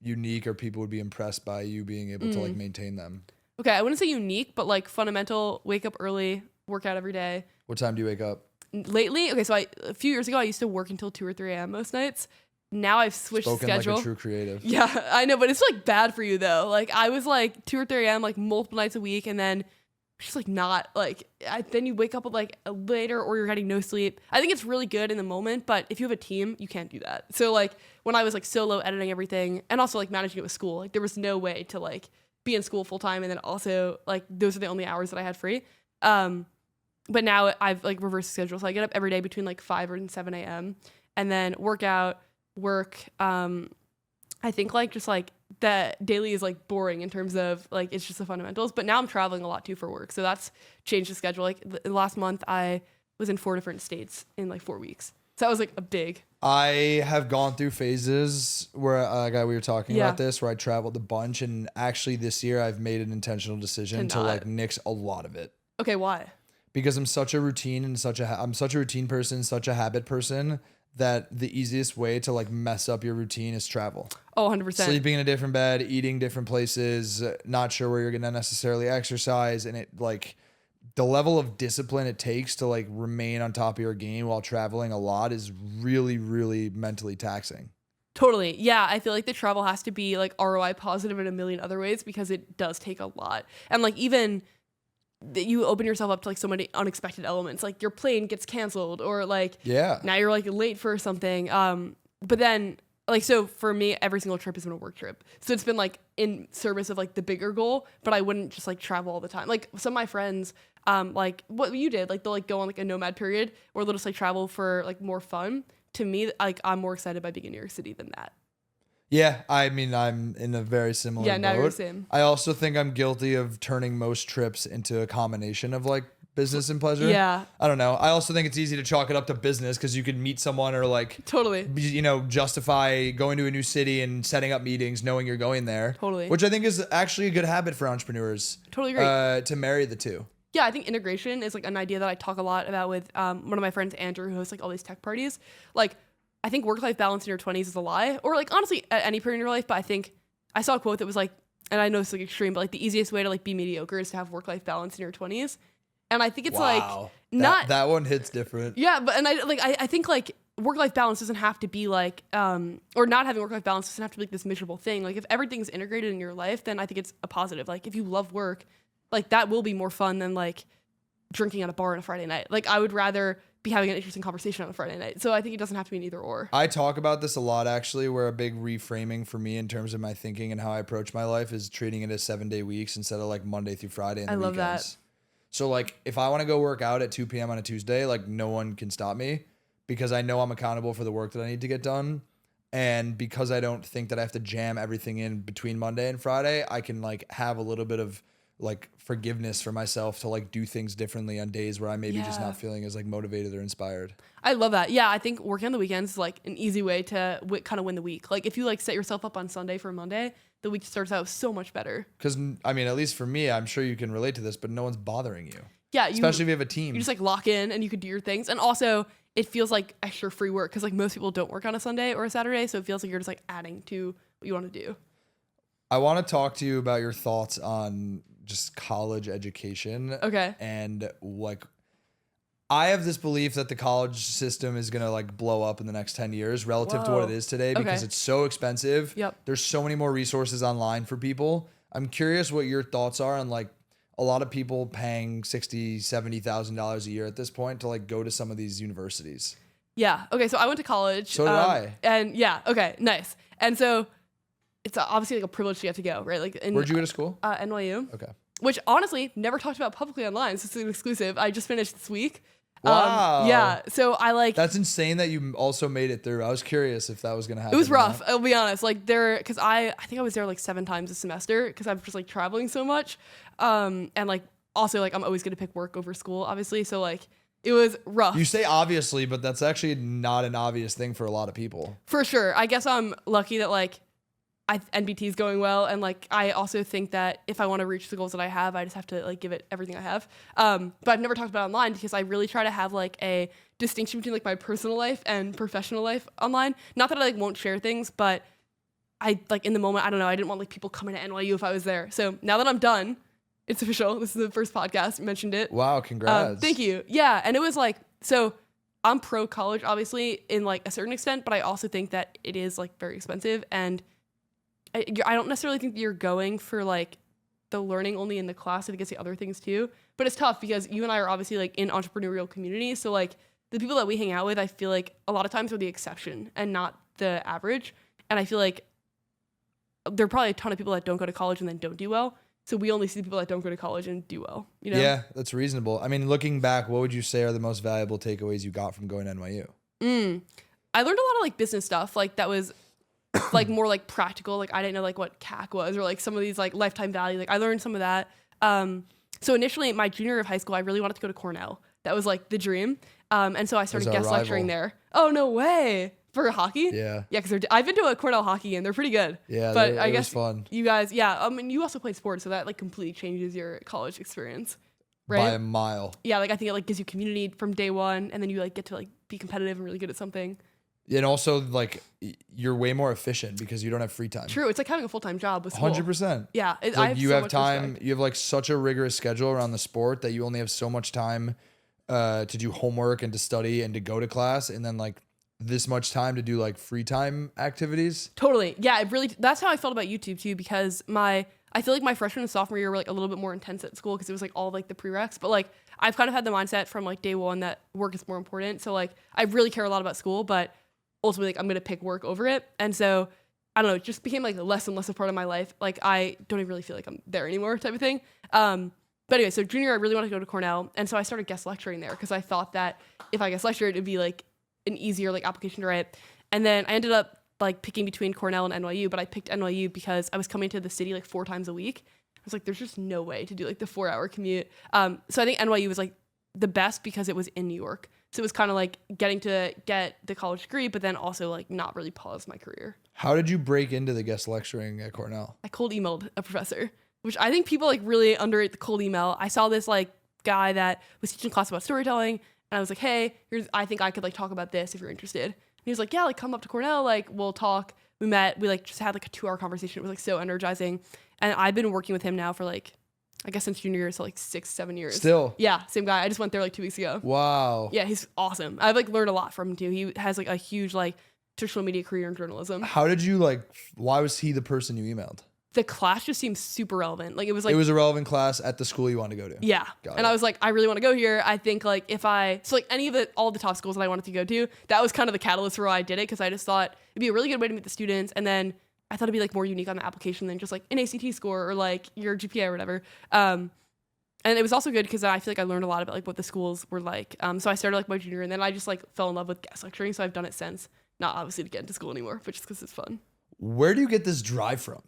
unique, or people would be impressed by you being able to like maintain them? Okay, I wouldn't say unique, but like fundamental. Wake up early, work out every day. What time do you wake up? Lately, okay, so a few years ago, I used to work until 2 or 3 a.m. most nights. Now I've switched schedule. Like a true creative. Yeah, I know, but it's like bad for you though. Like I was like 2 or 3 a.m. like multiple nights a week, and then just like not like then you wake up at like later, or you're getting no sleep. I think it's really good in the moment, but if you have a team, you can't do that. So like when I was like solo editing everything, and also like managing it with school, like there was no way to like be in school full time, and then also like those are the only hours that I had free. But now I've like reversed the schedule, so I get up every day between like 5 and 7 a.m. and then work out, work. I think like just like the daily is like boring in terms of like it's just the fundamentals. But now I'm traveling a lot too for work, so that's changed the schedule. Like last month I was in 4 different states in like 4 weeks, so that was like a big. I have gone through phases where we were talking about this, where I traveled a bunch, and actually this year I've made an intentional decision to like nix a lot of it. Okay, why? Because I'm such a routine and I'm such a routine person, such a habit person, that the easiest way to like mess up your routine is travel. Oh, 100%. Sleeping in a different bed, eating different places, not sure where you're going to necessarily exercise. And it like the level of discipline it takes to like remain on top of your game while traveling a lot is really, really mentally taxing. Totally. Yeah. I feel like the travel has to be like ROI positive in a million other ways, because it does take a lot. And like even that you open yourself up to like so many unexpected elements, like your plane gets canceled, or like now you're like late for something. But then like, so for me, every single trip has been a work trip. So it's been like in service of like the bigger goal, but I wouldn't just like travel all the time. Like some of my friends, like what you did, like they'll like go on like a nomad period, or they'll just like travel for like more fun. To me, like I'm more excited by being in New York City than that. Yeah, I mean, I'm in a very similar boat. Now you're the same. I also think I'm guilty of turning most trips into a combination of like business and pleasure. Yeah. I don't know. I also think it's easy to chalk it up to business, because you can meet someone or like totally, you know, justify going to a new city and setting up meetings knowing you're going there. Totally. Which I think is actually a good habit for entrepreneurs. Totally agree. To marry the two. Yeah, I think integration is like an idea that I talk a lot about with one of my friends, Andrew, who hosts like all these tech parties. Like, I think work-life balance in your 20s is a lie, or like honestly at any point in your life. But I think I saw a quote that was like, and I know it's like extreme, but like the easiest way to like be mediocre is to have work-life balance in your 20s. And I think it's like not that one hits different. Yeah, but and I think like work-life balance doesn't have to be like or not having work-life balance doesn't have to be like this miserable thing. Like if everything's integrated in your life, then I think it's a positive. Like if you love work, like that will be more fun than like drinking at a bar on a Friday night. Like I would rather be having an interesting conversation on a Friday night. So I think it doesn't have to be an either or. I talk about this a lot, actually, where a big reframing for me in terms of my thinking and how I approach my life is treating it as 7-day weeks instead of like Monday through Friday and the weekends. Love that. So like if I want to go work out at 2 p.m. on a Tuesday, like no one can stop me, because I know I'm accountable for the work that I need to get done. And because I don't think that I have to jam everything in between Monday and Friday, I can like have a little bit of like forgiveness for myself to like do things differently on days where I maybe just not feeling as like motivated or inspired. I love that. Yeah, I think working on the weekends is like an easy way to kind of win the week. Like if you like set yourself up on Sunday for Monday, the week starts out so much better. Because I mean, at least for me, I'm sure you can relate to this, but no one's bothering you. Yeah, especially if you have a team. You just like lock in and you can do your things. And also it feels like extra free work because like most people don't work on a Sunday or a Saturday. So it feels like you're just like adding to what you want to do. I want to talk to you about your thoughts on just college education. Okay. And like, I have this belief that the college system is going to like blow up in the next 10 years relative to what it is today because it's so expensive. Yep. There's so many more resources online for people. I'm curious what your thoughts are on like a lot of people paying $60,000, $70,000 a year at this point to like go to some of these universities. Yeah. Okay. So I went to college. So did I. And yeah. Okay. Nice. And so it's obviously like a privilege to get to go, right? Like where'd you go to school? NYU. Okay. Which honestly never talked about publicly online. So it's an exclusive. I just finished this week. Wow. Yeah. So I like. That's insane that you also made it through. I was curious if that was gonna happen. It was rough. I'll be honest. Like because I think I was there like 7 times a semester because I'm just like traveling so much. And like also like I'm always gonna pick work over school, obviously. So like it was rough. You say obviously, but that's actually not an obvious thing for a lot of people. For sure. I guess I'm lucky that like NBT is going well, and like I also think that if I want to reach the goals that I have, I just have to like give it everything I have. But I've never talked about it online because I really try to have like a distinction between like my personal life and professional life online. Not that I like won't share things, but I like in the moment, I don't know, I didn't want like people coming to NYU if I was there. So now that I'm done, it's official. This is the first podcast. You mentioned it. Wow, congrats. Thank you. Yeah, and it was like so. I'm pro college, obviously, in like a certain extent, but I also think that it is like very expensive and. I don't necessarily think that you're going for like the learning only in the class. I think it's the other things too, but it's tough because you and I are obviously like in entrepreneurial communities. So like the people that we hang out with, I feel like a lot of times are the exception and not the average. And I feel like there are probably a ton of people that don't go to college and then don't do well. So we only see the people that don't go to college and do well, you know? Yeah, that's reasonable. I mean, looking back, what would you say are the most valuable takeaways you got from going to NYU? I learned a lot of like business stuff. Like that was like more like practical. Like I didn't know like what CAC was or like some of these like lifetime value. Like I learned some of that. So initially my junior year of high school, I really wanted to go to Cornell. That was like the dream. And so I started guest lecturing there. Oh, no way. For hockey? Yeah. Yeah, because I've been to a Cornell hockey game. They're pretty good. Yeah, but I guess fun. You guys, yeah. I mean, you also played sports, so that like completely changes your college experience, right? By a mile. Yeah, like I think it like gives you community from day one, and then you like get to like be competitive and really good at something. And also like you're way more efficient because you don't have free time. True. It's like having a full-time job with school. 100%. Yeah. Like you have time, you have like such a rigorous schedule around the sport that you only have so much time to do homework and to study and to go to class. And then like this much time to do like free time activities. Totally. Yeah. It really, that's how I felt about YouTube too, because I feel like my freshman and sophomore year were like a little bit more intense at school because it was like all like the prereqs, but like I've kind of had the mindset from like day one that work is more important. So like I really care a lot about school, but ultimately like I'm going to pick work over it. And so I don't know, it just became like less and less a part of my life. Like I don't even really feel like I'm there anymore type of thing. But anyway, so junior, I really wanted to go to Cornell. And so I started guest lecturing there because I thought that if I guest lectured, it'd be like an easier like application to write. And then I ended up like picking between Cornell and NYU, but I picked NYU because I was coming to the city like 4 times a week. I was like, there's just no way to do like the 4-hour commute. So I think NYU was like the best because it was in New York. So it was kind of like getting to get the college degree, but then also like not really pause my career. How did you break into the guest lecturing at Cornell? I cold emailed a professor, which I think people like really underrate the cold email. I saw this like guy that was teaching class about storytelling, and I was like, hey, I think I could like talk about this if you're interested. And he was like, yeah, like come up to Cornell, like we'll talk. We met, we like just had like a 2-hour conversation. It was like so energizing. And I've been working with him now for like, I guess since junior year, so like 6-7 years. Still? Yeah, same guy. I just went there like 2 weeks ago. Wow. Yeah, he's awesome. I've like learned a lot from him too. He has like a huge like traditional media career in journalism. How did you like, why was he the person you emailed? The class just seemed super relevant. Like it was a relevant class at the school you wanted to go to. Yeah. And I was like, I really want to go here. I think like so like all the top schools that I wanted to go to, that was kind of the catalyst for why I did it. Cause I just thought it'd be a really good way to meet the students. And then I thought it'd be like more unique on the application than just like an ACT score or like your GPA or whatever. And it was also good because I feel like I learned a lot about like what the schools were like. So I started like my junior, and then I just like fell in love with guest lecturing. So I've done it since. Not obviously to get into school anymore, but just because it's fun. Where do you get this drive from?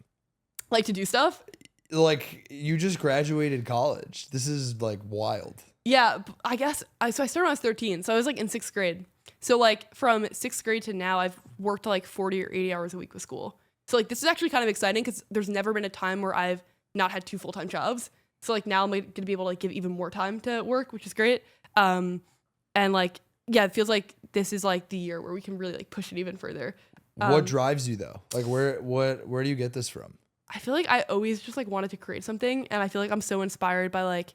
Like to do stuff? Like, you just graduated college. This is like wild. Yeah, I guess. So I started when I was 13. So I was like in 6th grade. So like from 6th grade to now, I've worked like 40 or 80 hours a week with school. So like this is actually kind of exciting because there's never been a time where I've not had 2 full-time jobs. So like now I'm going to be able to like give even more time to work, which is great. And like, yeah, it feels like this is like the year where we can really like push it even further. What drives you though? Like where do you get this from? I feel like I always just like wanted to create something, and I feel like I'm so inspired by like,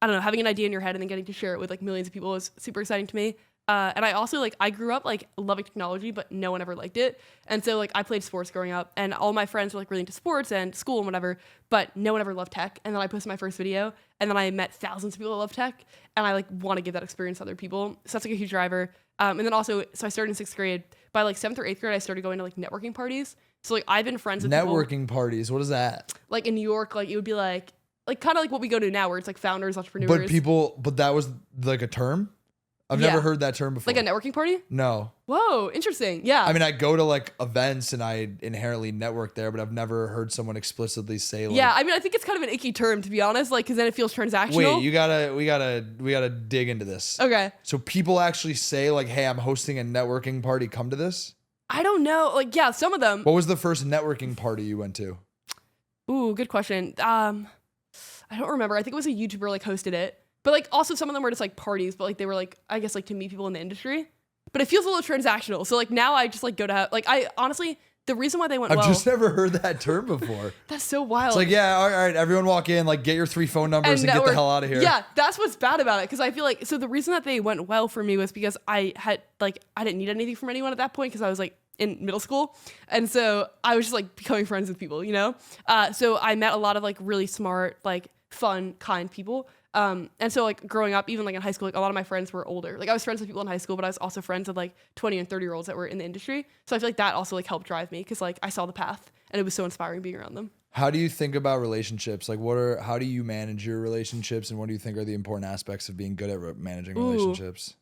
I don't know, having an idea in your head and then getting to share it with like millions of people is super exciting to me. And I also like, I grew up like loving technology, but no one ever liked it. And so like I played sports growing up, and all my friends were like really into sports and school and whatever, but no one ever loved tech. And then I posted my first video, and then I met thousands of people that love tech, and I like want to give that experience to other people. So that's like a huge driver. And then also, so I started in 6th grade. By like 7th or 8th grade, I started going to like networking parties. So like I've been friends with Networking parties. What is that? like in New York, like it would be like kind of like what we go to now, where it's like founders, entrepreneurs. But that was like a term? I've never heard that term before. Like a networking party? No. Whoa, interesting. Yeah. I mean, I go to like events and I inherently network there, but I've never heard someone explicitly say like, yeah, I mean, I think it's kind of an icky term, to be honest, like, because then it feels transactional. Wait, we gotta dig into this. Okay. So people actually say like, hey, I'm hosting a networking party, come to this? I don't know. Like, yeah, some of them. What was the first networking party you went to? Ooh, good question. I don't remember. I think it was a YouTuber like hosted it. But like also some of them were just like parties, but like they were like, I guess like to meet people in the industry. But it feels a little transactional. So like now I just like go to like I honestly the reason why they went I've just never heard that term before. That's so wild. It's like, yeah, all right, everyone walk in, like get your 3 phone numbers and get the hell out of here. Yeah, that's what's bad about it. Because I feel like so the reason that they went well for me was because I had like I didn't need anything from anyone at that point because I was like in middle school. And so I was just like becoming friends with people, you know? So I met a lot of like really smart, like fun, kind people. And so like growing up, even like in high school, like a lot of my friends were older. Like I was friends with people in high school, but I was also friends with like 20 and 30-year-olds that were in the industry. So I feel like that also like helped drive me because like I saw the path and it was so inspiring being around them. How do you think about relationships? Like how do you manage your relationships, and what do you think are the important aspects of being good at managing relationships?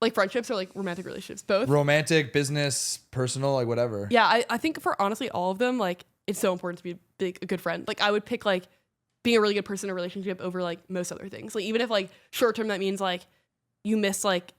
Like friendships or like romantic relationships? Both? Romantic, business, personal, like whatever. Yeah, I think for honestly all of them, like it's so important to be a good friend. Like I would pick like being a really good person in a relationship over like most other things. Like even if like short term that means like you miss like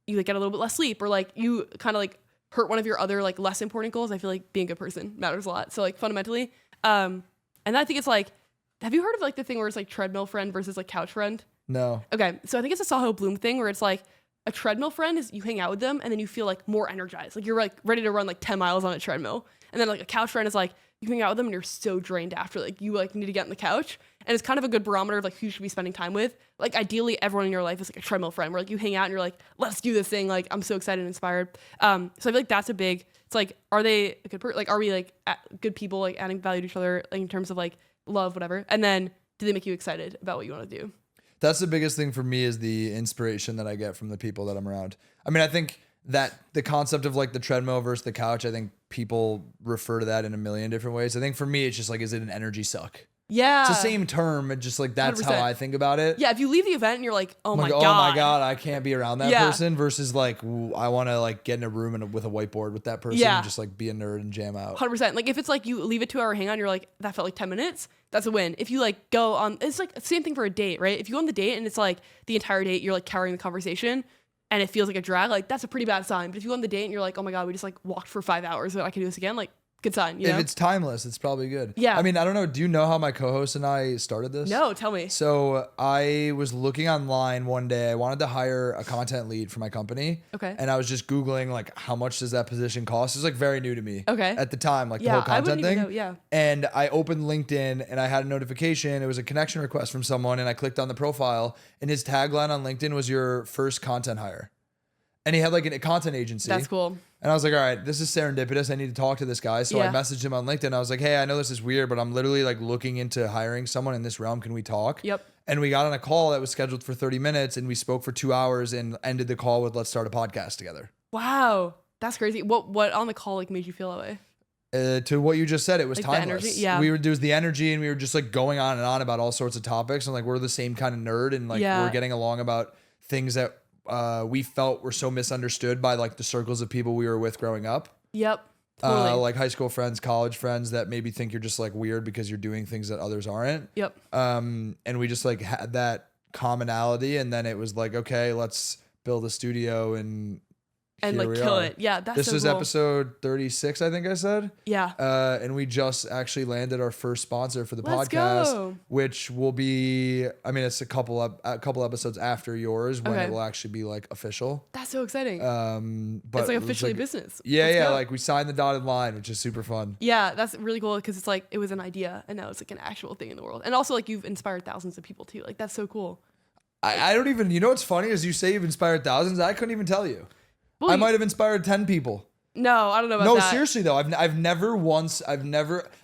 you like get a little bit less sleep or like you kind of like hurt one of your other like less important goals, I feel like being a good person matters a lot. So like fundamentally, and I think it's like, have you heard of like the thing where it's like treadmill friend versus like couch friend? No. Okay, so I think it's a Saho Bloom thing where it's like a treadmill friend is you hang out with them and then you feel like more energized, like you're like ready to run like 10 miles on a treadmill, and then like a couch friend is like you hang out with them and you're so drained after, like you like need to get on the couch. And it's kind of a good barometer of like who you should be spending time with. Like ideally everyone in your life is like a treadmill friend where like you hang out and you're like, let's do this thing. Like I'm so excited and inspired. So I feel like that's a big, it's like, are they a good person? Like, are we like good people, like adding value to each other like, in terms of like love, whatever. And then do they make you excited about what you want to do? That's the biggest thing for me is the inspiration that I get from the people that I'm around. I mean, I think that the concept of like the treadmill versus the couch, I think people refer to that in a million different ways. I think for me, it's just like, is it an energy suck? Yeah. It's the same term. It just like, that's 100%. How I think about it. Yeah. If you leave the event and you're like, oh my God. Oh my God, I can't be around that person versus like, I want to like get in a room with a whiteboard with that person and just like be a nerd and jam out. 100%. Like if it's like you leave a 2-hour hang on, you're like, that felt like 10 minutes. That's a win. If you like go on, it's like the same thing for a date, right? If you go on the date and it's like the entire date, you're like carrying the conversation and it feels like a drag, like that's a pretty bad sign. But if you go on the date and you're like, oh my God, we just like walked for 5 hours, but I can do this again, like good sign. You know? If it's timeless, it's probably good. Yeah. I mean, I don't know. Do you know how my co-host and I started this? No, tell me. So I was looking online one day. I wanted to hire a content lead for my company. Okay. And I was just Googling like, how much does that position cost? It was like very new to me. Okay. At the time, like the whole content thing. Know, yeah. And I opened LinkedIn and I had a notification. It was a connection request from someone, and I clicked on the profile, and his tagline on LinkedIn was your first content hire. And he had like a content agency. That's cool. And I was like, all right, this is serendipitous. I need to talk to this guy. So I messaged him on LinkedIn. I was like, hey, I know this is weird, but I'm literally like looking into hiring someone in this realm. Can we talk? Yep. And we got on a call that was scheduled for 30 minutes, and we spoke for 2 hours and ended the call with, let's start a podcast together. Wow. That's crazy. What on the call like made you feel that way? To what you just said, it was like timeless. The energy, yeah. There was the energy, and we were just like going on and on about all sorts of topics, and like we're the same kind of nerd, and like we're getting along about things that we felt were so misunderstood by like the circles of people we were with growing up. Yep. Totally. Like high school friends, college friends that maybe think you're just like weird because you're doing things that others aren't. Yep. And we just like had that commonality, and then it was like, okay, let's build a studio and like kill it. Yeah, that's this so was cool. episode 36, I think I said. Yeah. And we just actually landed our first sponsor for the Let's podcast, go. which will be, I mean, it's a couple episodes after yours when Okay. it will actually be like official. That's so exciting. But It's like it was, officially like, business. Yeah, Let's yeah. go. Like we signed the dotted line, which is super fun. Yeah, that's really cool because it's like it was an idea and now it's like an actual thing in the world. And also like you've inspired thousands of people too. Like that's so cool. I don't even, you know what's funny is you say you've inspired thousands. I couldn't even tell you. Well, I might have inspired 10 people. No, I don't know about No, that. seriously though, I've never,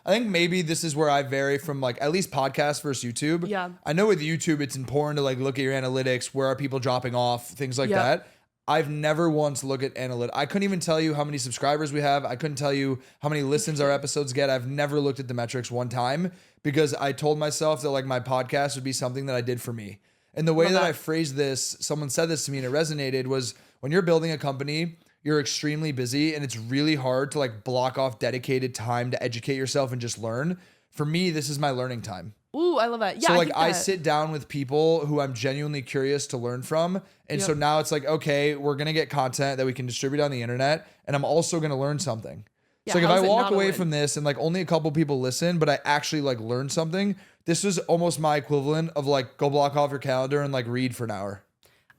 I think maybe this is where I vary from like at least podcast versus YouTube. Yeah. I know with YouTube, it's important to like look at your analytics. Where are people dropping off? Things like Yep. that. I've never once looked at analytics. I couldn't even tell you how many subscribers we have. I couldn't tell you how many listens our episodes get. I've never looked at the metrics one time because I told myself that like my podcast would be something that I did for me. And the way Love that that. I phrased this, someone said this to me and it resonated, was when you're building a company, you're extremely busy and it's really hard to like block off dedicated time to educate yourself and just learn. For me, this is my learning time. Ooh, I love that. Yeah, So like get I that. sit down with people who I'm genuinely curious to learn from. And so Yep. now it's like, okay, we're going to get content that we can distribute on the internet. And I'm also going to learn something. Yeah, So like if how I is it walk not a away win? from this and like only a couple people listen, but I actually like learn something, this is almost my equivalent of like go block off your calendar and like read for an hour.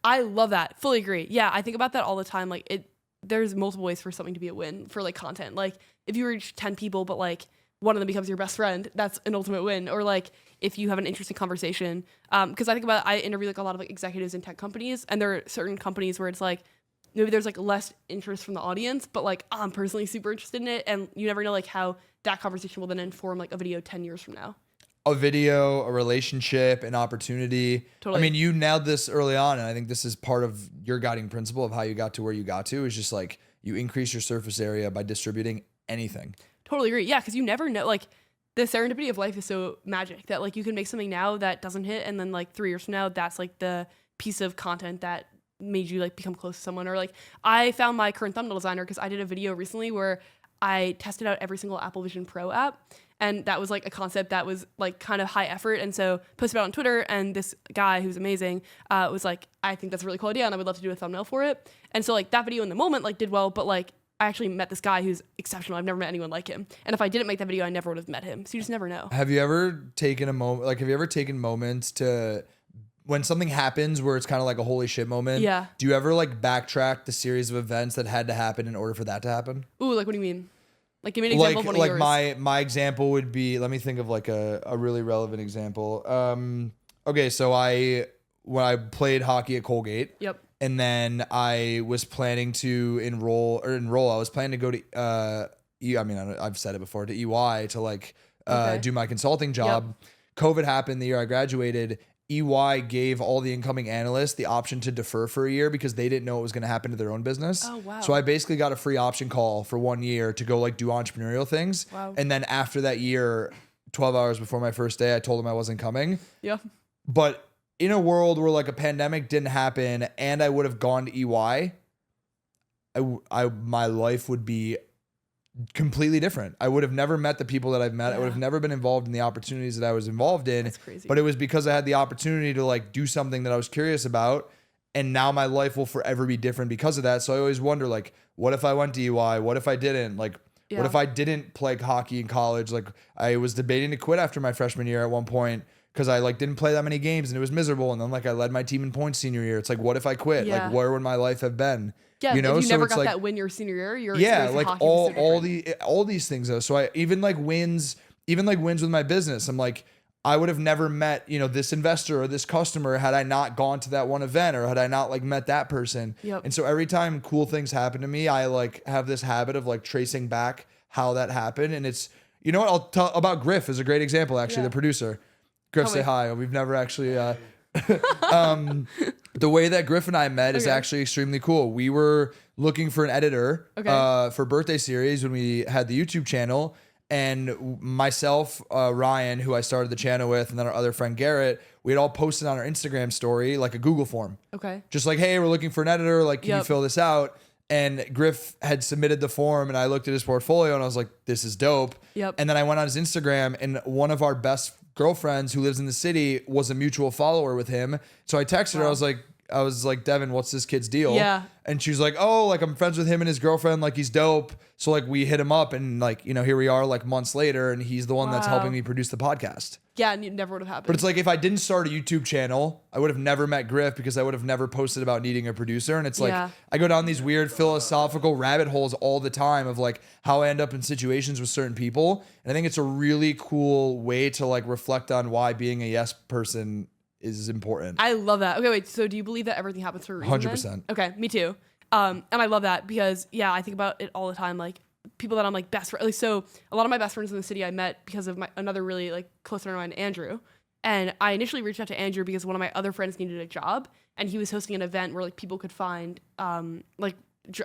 I love that. Fully agree. Yeah, I think about that all the time. Like there's multiple ways for something to be a win for like content. Like if you reach 10 people, but like one of them becomes your best friend, that's an ultimate win. Or like if you have an interesting conversation. Because I think about, I interview like a lot of like executives in tech companies, and there are certain companies where it's like, maybe there's like less interest from the audience, but like I'm personally super interested in it. And you never know like how that conversation will then inform like a video 10 years from now. A video, a relationship, an opportunity. Totally. I mean, you nailed this early on, and I think this is part of your guiding principle of how you got to where you got to, is just like you increase your surface area by distributing anything. Totally agree. Yeah, because you never know. Like the serendipity of life is so magic that like you can make something now that doesn't hit, and then like 3 years from now, that's like the piece of content that made you like become close to someone. Or like I found my current thumbnail designer because I did a video recently where I tested out every single Apple Vision Pro app. And that was like a concept that was like kind of high effort. And so posted it on Twitter, and this guy who's amazing was like, I think that's a really cool idea and I would love to do a thumbnail for it. And so like that video in the moment like did well, but like I actually met this guy who's exceptional. I've never met anyone like him. And if I didn't make that video, I never would have met him. So you just never know. Have you ever taken a moment, like have you ever taken moments to, when something happens where it's kind of like a holy shit moment? Yeah. Do you ever like backtrack the series of events that had to happen in order for that to happen? Ooh, like what do you mean? Like give me an example of one of yours. my example would be, let me think of like a really relevant example. Okay, so when I played hockey at Colgate. Yep. And then I was planning to enroll. I was planning to go to I've said it before, to EY to like Okay. do my consulting job. COVID happened the year I graduated. EY gave all the incoming analysts the option to defer for a year because they didn't know what was going to happen to their own business. Oh, wow. So I basically got a free option call for 1 year to go like do entrepreneurial things. Wow. And then after that year, 12 hours before my first day, I told them I wasn't coming. Yeah. But in a world where like a pandemic didn't happen and I would have gone to EY, my life would be completely different. I would have never met the people that I've met. I would have never been involved in the opportunities that I was involved in. That's crazy. But it was because I had the opportunity to like do something that I was curious about. And now my life will forever be different because of that. So I always wonder, like, what if I went to EY? What if I didn't? Like, Yeah. what if I didn't play hockey in college? Like, I was debating to quit after my freshman year at one point because I like didn't play that many games and it was miserable. And then like I led my team in points senior year. It's like, what if I quit? Yeah. Like, where would my life have been? Yeah, You know, if you so never it's got like, that win your senior year, your yeah, experience in like hockey was so different. all these things though. So I even like wins with my business. I'm like, I would have never met, you know, this investor or this customer had I not gone to that one event or had I not like met that person. Yep. And so every time cool things happen to me, I like have this habit of like tracing back how that happened. And it's, you know what, I'll tell about Griff is a great example, actually, Yeah. the producer. Griff, Tell say me. hi. We've never actually, the way that Griff and I met is Okay. actually extremely cool. We were looking for an editor Okay. for birthday series when we had the YouTube channel. And myself, Ryan, who I started the channel with, and then our other friend Garrett, we had all posted on our Instagram story like a Google form. Okay. Just like, hey, we're looking for an editor. Like, can you Yep. fill this out? And Griff had submitted the form, and I looked at his portfolio, and I was like, this is dope. Yep. And then I went on his Instagram, and one of our best girlfriends who lives in the city was a mutual follower with him. So I texted her. I was like, Devin, what's this kid's deal? Yeah. And she was like, oh, like I'm friends with him and his girlfriend. Like he's dope. So like we hit him up, and like, you know, here we are like months later, and he's the one that's helping me produce the podcast. Yeah, and it never would have happened. But it's like, if I didn't start a YouTube channel, I would have never met Griff, because I would have never posted about needing a producer. And it's like, Yeah. I go down these weird philosophical rabbit holes all the time of like how I end up in situations with certain people. And I think it's a really cool way to like reflect on why being a yes person is important. I love that. Okay, wait. So do you believe that everything happens for a reason? 100%. Then? Okay, me too. And I love that because yeah, I think about it all the time. Like people that I'm like best friends. Like, so a lot of my best friends in the city I met because of another really like close friend of mine, Andrew. And I initially reached out to Andrew because one of my other friends needed a job, and he was hosting an event where like people could find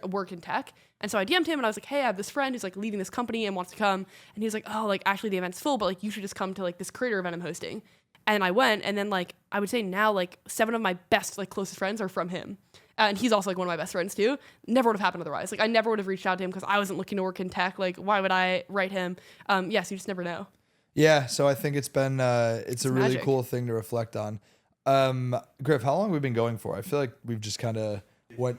work in tech. And so I DM'd him and I was like, hey, I have this friend who's like leaving this company and wants to come. And he's like, oh, like actually the event's full, but like you should just come to like this creator event I'm hosting. And I went, and then like I would say now like 7 of my best like closest friends are from him. And he's also like one of my best friends too. Never would have happened otherwise. Like I never would have reached out to him because I wasn't looking to work in tech. Like why would I write him? Yes, you just never know. Yeah, so I think it's been it's a really magic. cool thing to reflect on. Griff, how long have we been going for? I feel like we've just kind of went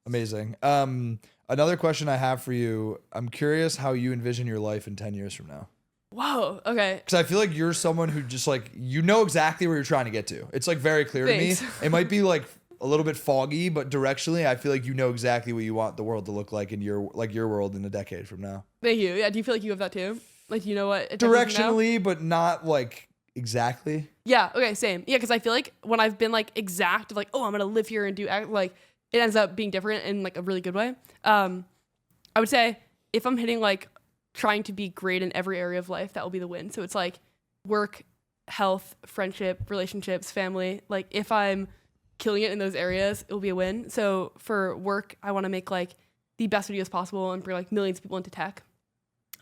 amazing. Another question I have for you, I'm curious how you envision your life in 10 years from now. Whoa, okay. Because I feel like you're someone who just like, you know exactly where you're trying to get to. It's like very clear Thanks. to me. It might be like a little bit foggy, but directionally, I feel like you know exactly what you want the world to look like in your world in a decade from now. Thank you. Yeah, do you feel like you have that too? Like you know what? a decade from now? Directionally, but not like exactly. Yeah, okay, same. Yeah, because I feel like when I've been like exact of like, oh, I'm gonna live here and do like it ends up being different in like a really good way. I would say if I'm hitting like trying to be great in every area of life, that will be the win. So it's like work, health, friendship, relationships, family. Like if I'm killing it in those areas, it will be a win. So for work, I want to make like the best videos possible and bring like millions of people into tech.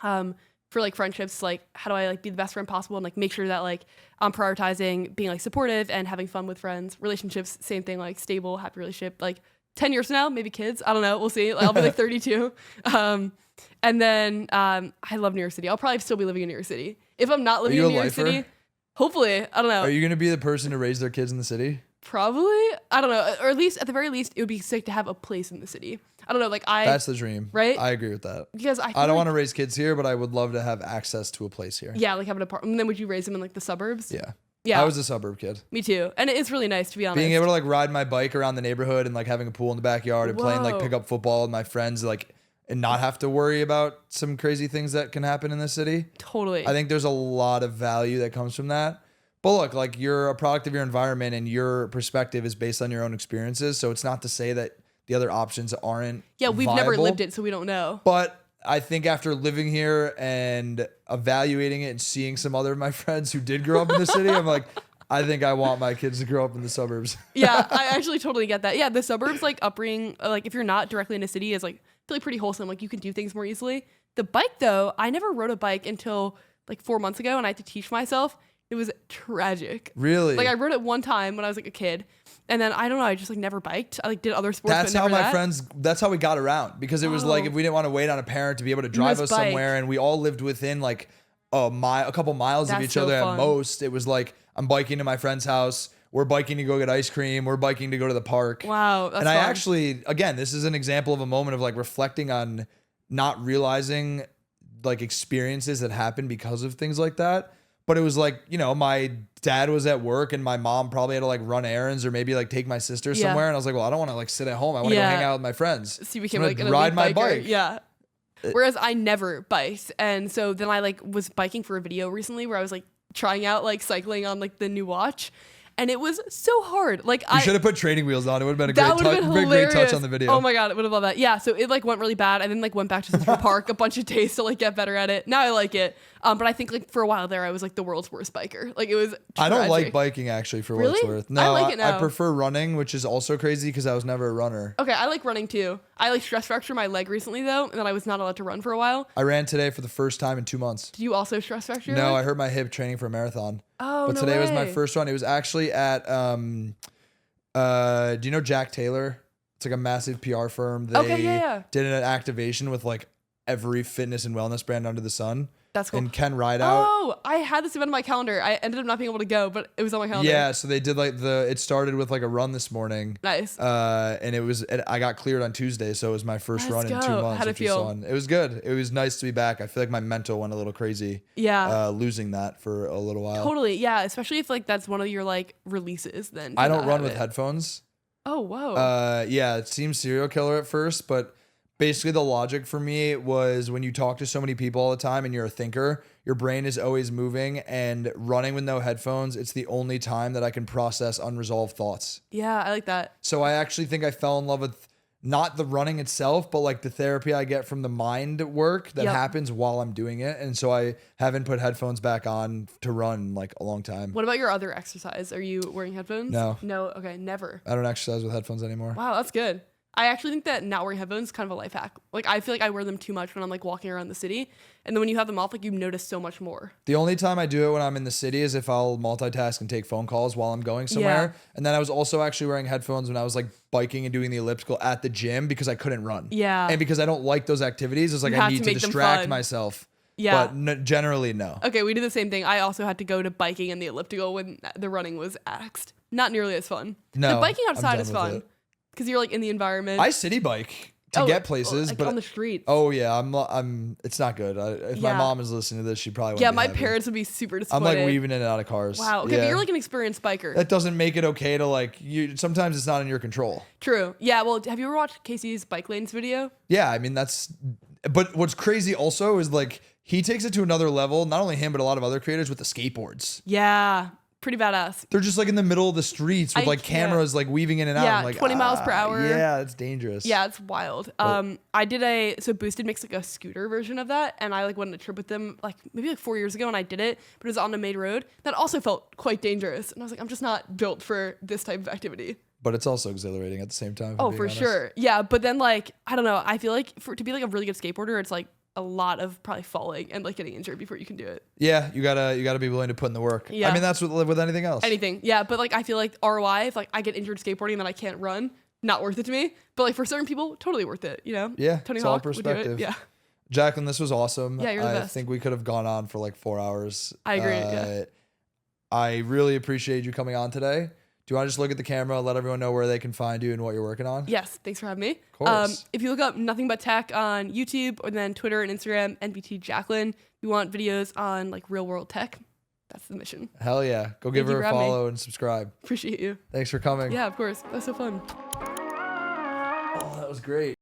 For like friendships, like how do I like be the best friend possible and like make sure that like I'm prioritizing being like supportive and having fun with friends. Relationships, same thing, like stable, happy relationship. Like 10 years from now, maybe kids. I don't know. We'll see. I'll be like 32. And then I love New York City. I'll probably still be living in New York City. If I'm not living in New York City, hopefully, I don't know. Are you going to be the person to raise their kids in the city? Probably. I don't know. Or at least, at the very least, it would be sick to have a place in the city. I don't know. Like That's the dream. Right? I agree with that. Because I don't like, want to raise kids here, but I would love to have access to a place here. Yeah, like have an apartment. And then would you raise them in like the suburbs? Yeah. Yeah. I was a suburb kid. Me too. And it is really nice, to be honest. Being able to like ride my bike around the neighborhood and like having a pool in the backyard and playing like Whoa. pickup football with my friends, like, and not have to worry about some crazy things that can happen in this city. Totally. I think there's a lot of value that comes from that. But look, like you're a product of your environment, and your perspective is based on your own experiences. So it's not to say that the other options aren't Yeah, we've never viable. lived it, so we don't know. But I think after living here and evaluating it and seeing some other of my friends who did grow up in the city, I'm like, I think I want my kids to grow up in the suburbs. Yeah, I actually totally get that. Yeah, the suburbs, like upbringing, like if you're not directly in a city, is like really pretty wholesome. Like you can do things more easily. The bike though, I never rode a bike until like 4 months ago, and I had to teach myself. It was tragic. Really? Like I rode it one time when I was like a kid, and then I don't know, I just like never biked. I like did other sports. That's but how never my that. friends, that's how we got around, because it was like Oh. if we didn't want to wait on a parent to be able to drive us must bike. somewhere, and we all lived within like a couple miles of That's each so other fun. at most. It was like I'm biking to my friend's house. We're biking to go get ice cream. We're biking to go to the park. Wow, that's and I fun. actually, again, this is an example of a moment of like reflecting on not realizing like experiences that happen because of things like that. But it was like, you know, my dad was at work and my mom probably had to like run errands or maybe like take my sister Yeah. somewhere. And I was like, well, I don't want to like sit at home. I want to Yeah. go hang out with my friends. So you became I'm like gonna an ride elite my biker. bike. Yeah. Whereas I never biked, and so then I like was biking for a video recently where I was like trying out like cycling on like the new watch, and it was so hard. Like You should have put training wheels on. It would have been a that would have been hilarious. great touch on the video. Oh my god, I would have loved that. Yeah, so it like went really bad. I then like went back to Central Park a bunch of days to like get better at it. Now I like it. But I think like for a while there, I was like the world's worst biker. Like it was. I don't like biking actually for what it's Really? worth. No, I like it now. I prefer running, which is also crazy because I was never a runner. Okay, I like running too. I like stress fractured my leg recently though, and then I was not allowed to run for a while. I ran today for the first time in 2 months. Did you also stress fracture your No, leg? I hurt my hip training for a marathon. Oh, But no today was my way. first run. It was actually at do you know Jack Taylor? It's like a massive PR firm. They Okay, yeah. did an activation with like every fitness and wellness brand under the sun. That's cool. And Ken Rideout. Oh, I had this event on my calendar. I ended up not being able to go, but it was on my calendar. Yeah, so they did like it started with like a run this morning. Nice. And I got cleared on Tuesday, so it was my first Let's run in 2 go. months. How'd it which was feel? fun. It was good. It was nice to be back. I feel like my mental went a little crazy. Yeah. Losing that for a little while. Totally. Yeah. Especially if like that's one of your like releases. Then I to don't not run have with it. headphones. Oh whoa. Yeah, it seems serial killer at first, but basically the logic for me was when you talk to so many people all the time and you're a thinker, your brain is always moving, and running with no headphones, it's the only time that I can process unresolved thoughts. Yeah, I like that. So I actually think I fell in love with not the running itself, but like the therapy I get from the mind work that Yep. happens while I'm doing it. And so I haven't put headphones back on to run like a long time. What about your other exercise? Are you wearing headphones? No. No. Okay. Never. I don't exercise with headphones anymore. Wow, that's good. I actually think that not wearing headphones is kind of a life hack. Like I feel like I wear them too much when I'm like walking around the city, and then when you have them off, like you notice so much more. The only time I do it when I'm in the city is if I'll multitask and take phone calls while I'm going somewhere. Yeah. And then I was also actually wearing headphones when I was like biking and doing the elliptical at the gym because I couldn't run. Yeah. And because I don't like those activities, it's like You I have need to to make them distract fun. myself. Yeah. But generally, no. Okay, we did the same thing. I also had to go to biking and the elliptical when the running was axed. Not nearly as fun. No, The biking I'm outside done is with fun it. because you're like in the environment. I city bike to get places, like but on the streets. oh yeah, I'm. It's not good. If my Yeah. mom is listening to this, she probably won't yeah, be my happy. parents would be super I'm disappointed. like weaving in and out of cars. Wow. Okay, Yeah. but you're like an experienced biker. That doesn't make it okay to like you. Sometimes it's not in your control. True. Yeah. Well, have you ever watched Casey's bike lanes video? Yeah, I mean that's. But what's crazy also is like he takes it to another level. Not only him, but a lot of other creators with the skateboards. Yeah. Pretty badass. They're just like in the middle of the streets with I like can't. cameras like weaving in and out. Yeah, I'm like 20 miles per hour. Yeah, it's dangerous. Yeah, it's wild. I did so Boosted makes like a scooter version of that, and I like went on a trip with them like maybe like 4 years ago, and I did it, but it was on a main road. That also felt quite dangerous, and I was like, I'm just not built for this type of activity. But it's also exhilarating at the same time. if I'm Oh, being for honest. sure. Yeah, but then like I don't know. I feel like to be like a really good skateboarder, it's like a lot of probably falling and like getting injured before you can do it. Yeah, you gotta be willing to put in the work. Yeah. I mean that's with anything else. Anything. Yeah, but like I feel like ROI, if like I get injured skateboarding and then I can't run, not worth it to me. But like for certain people, totally worth it. You know? Yeah, Tony it's all Hawk would do it. perspective. Yeah. Jacklyn, this was awesome. Yeah, you're the I best. think we could have gone on for like 4 hours. I agree, yeah. I really appreciate you coming on today. Do you want to just look at the camera, let everyone know where they can find you and what you're working on? Yes, thanks for having me. Of course. If you look up Nothing But Tech on YouTube or then Twitter and Instagram, NBT Jacklyn, you want videos on like real world tech, that's the mission. Hell yeah. Go give you her for a having me. follow and subscribe. Appreciate you. Thanks for coming. Yeah, of course. That was so fun. Oh, that was great.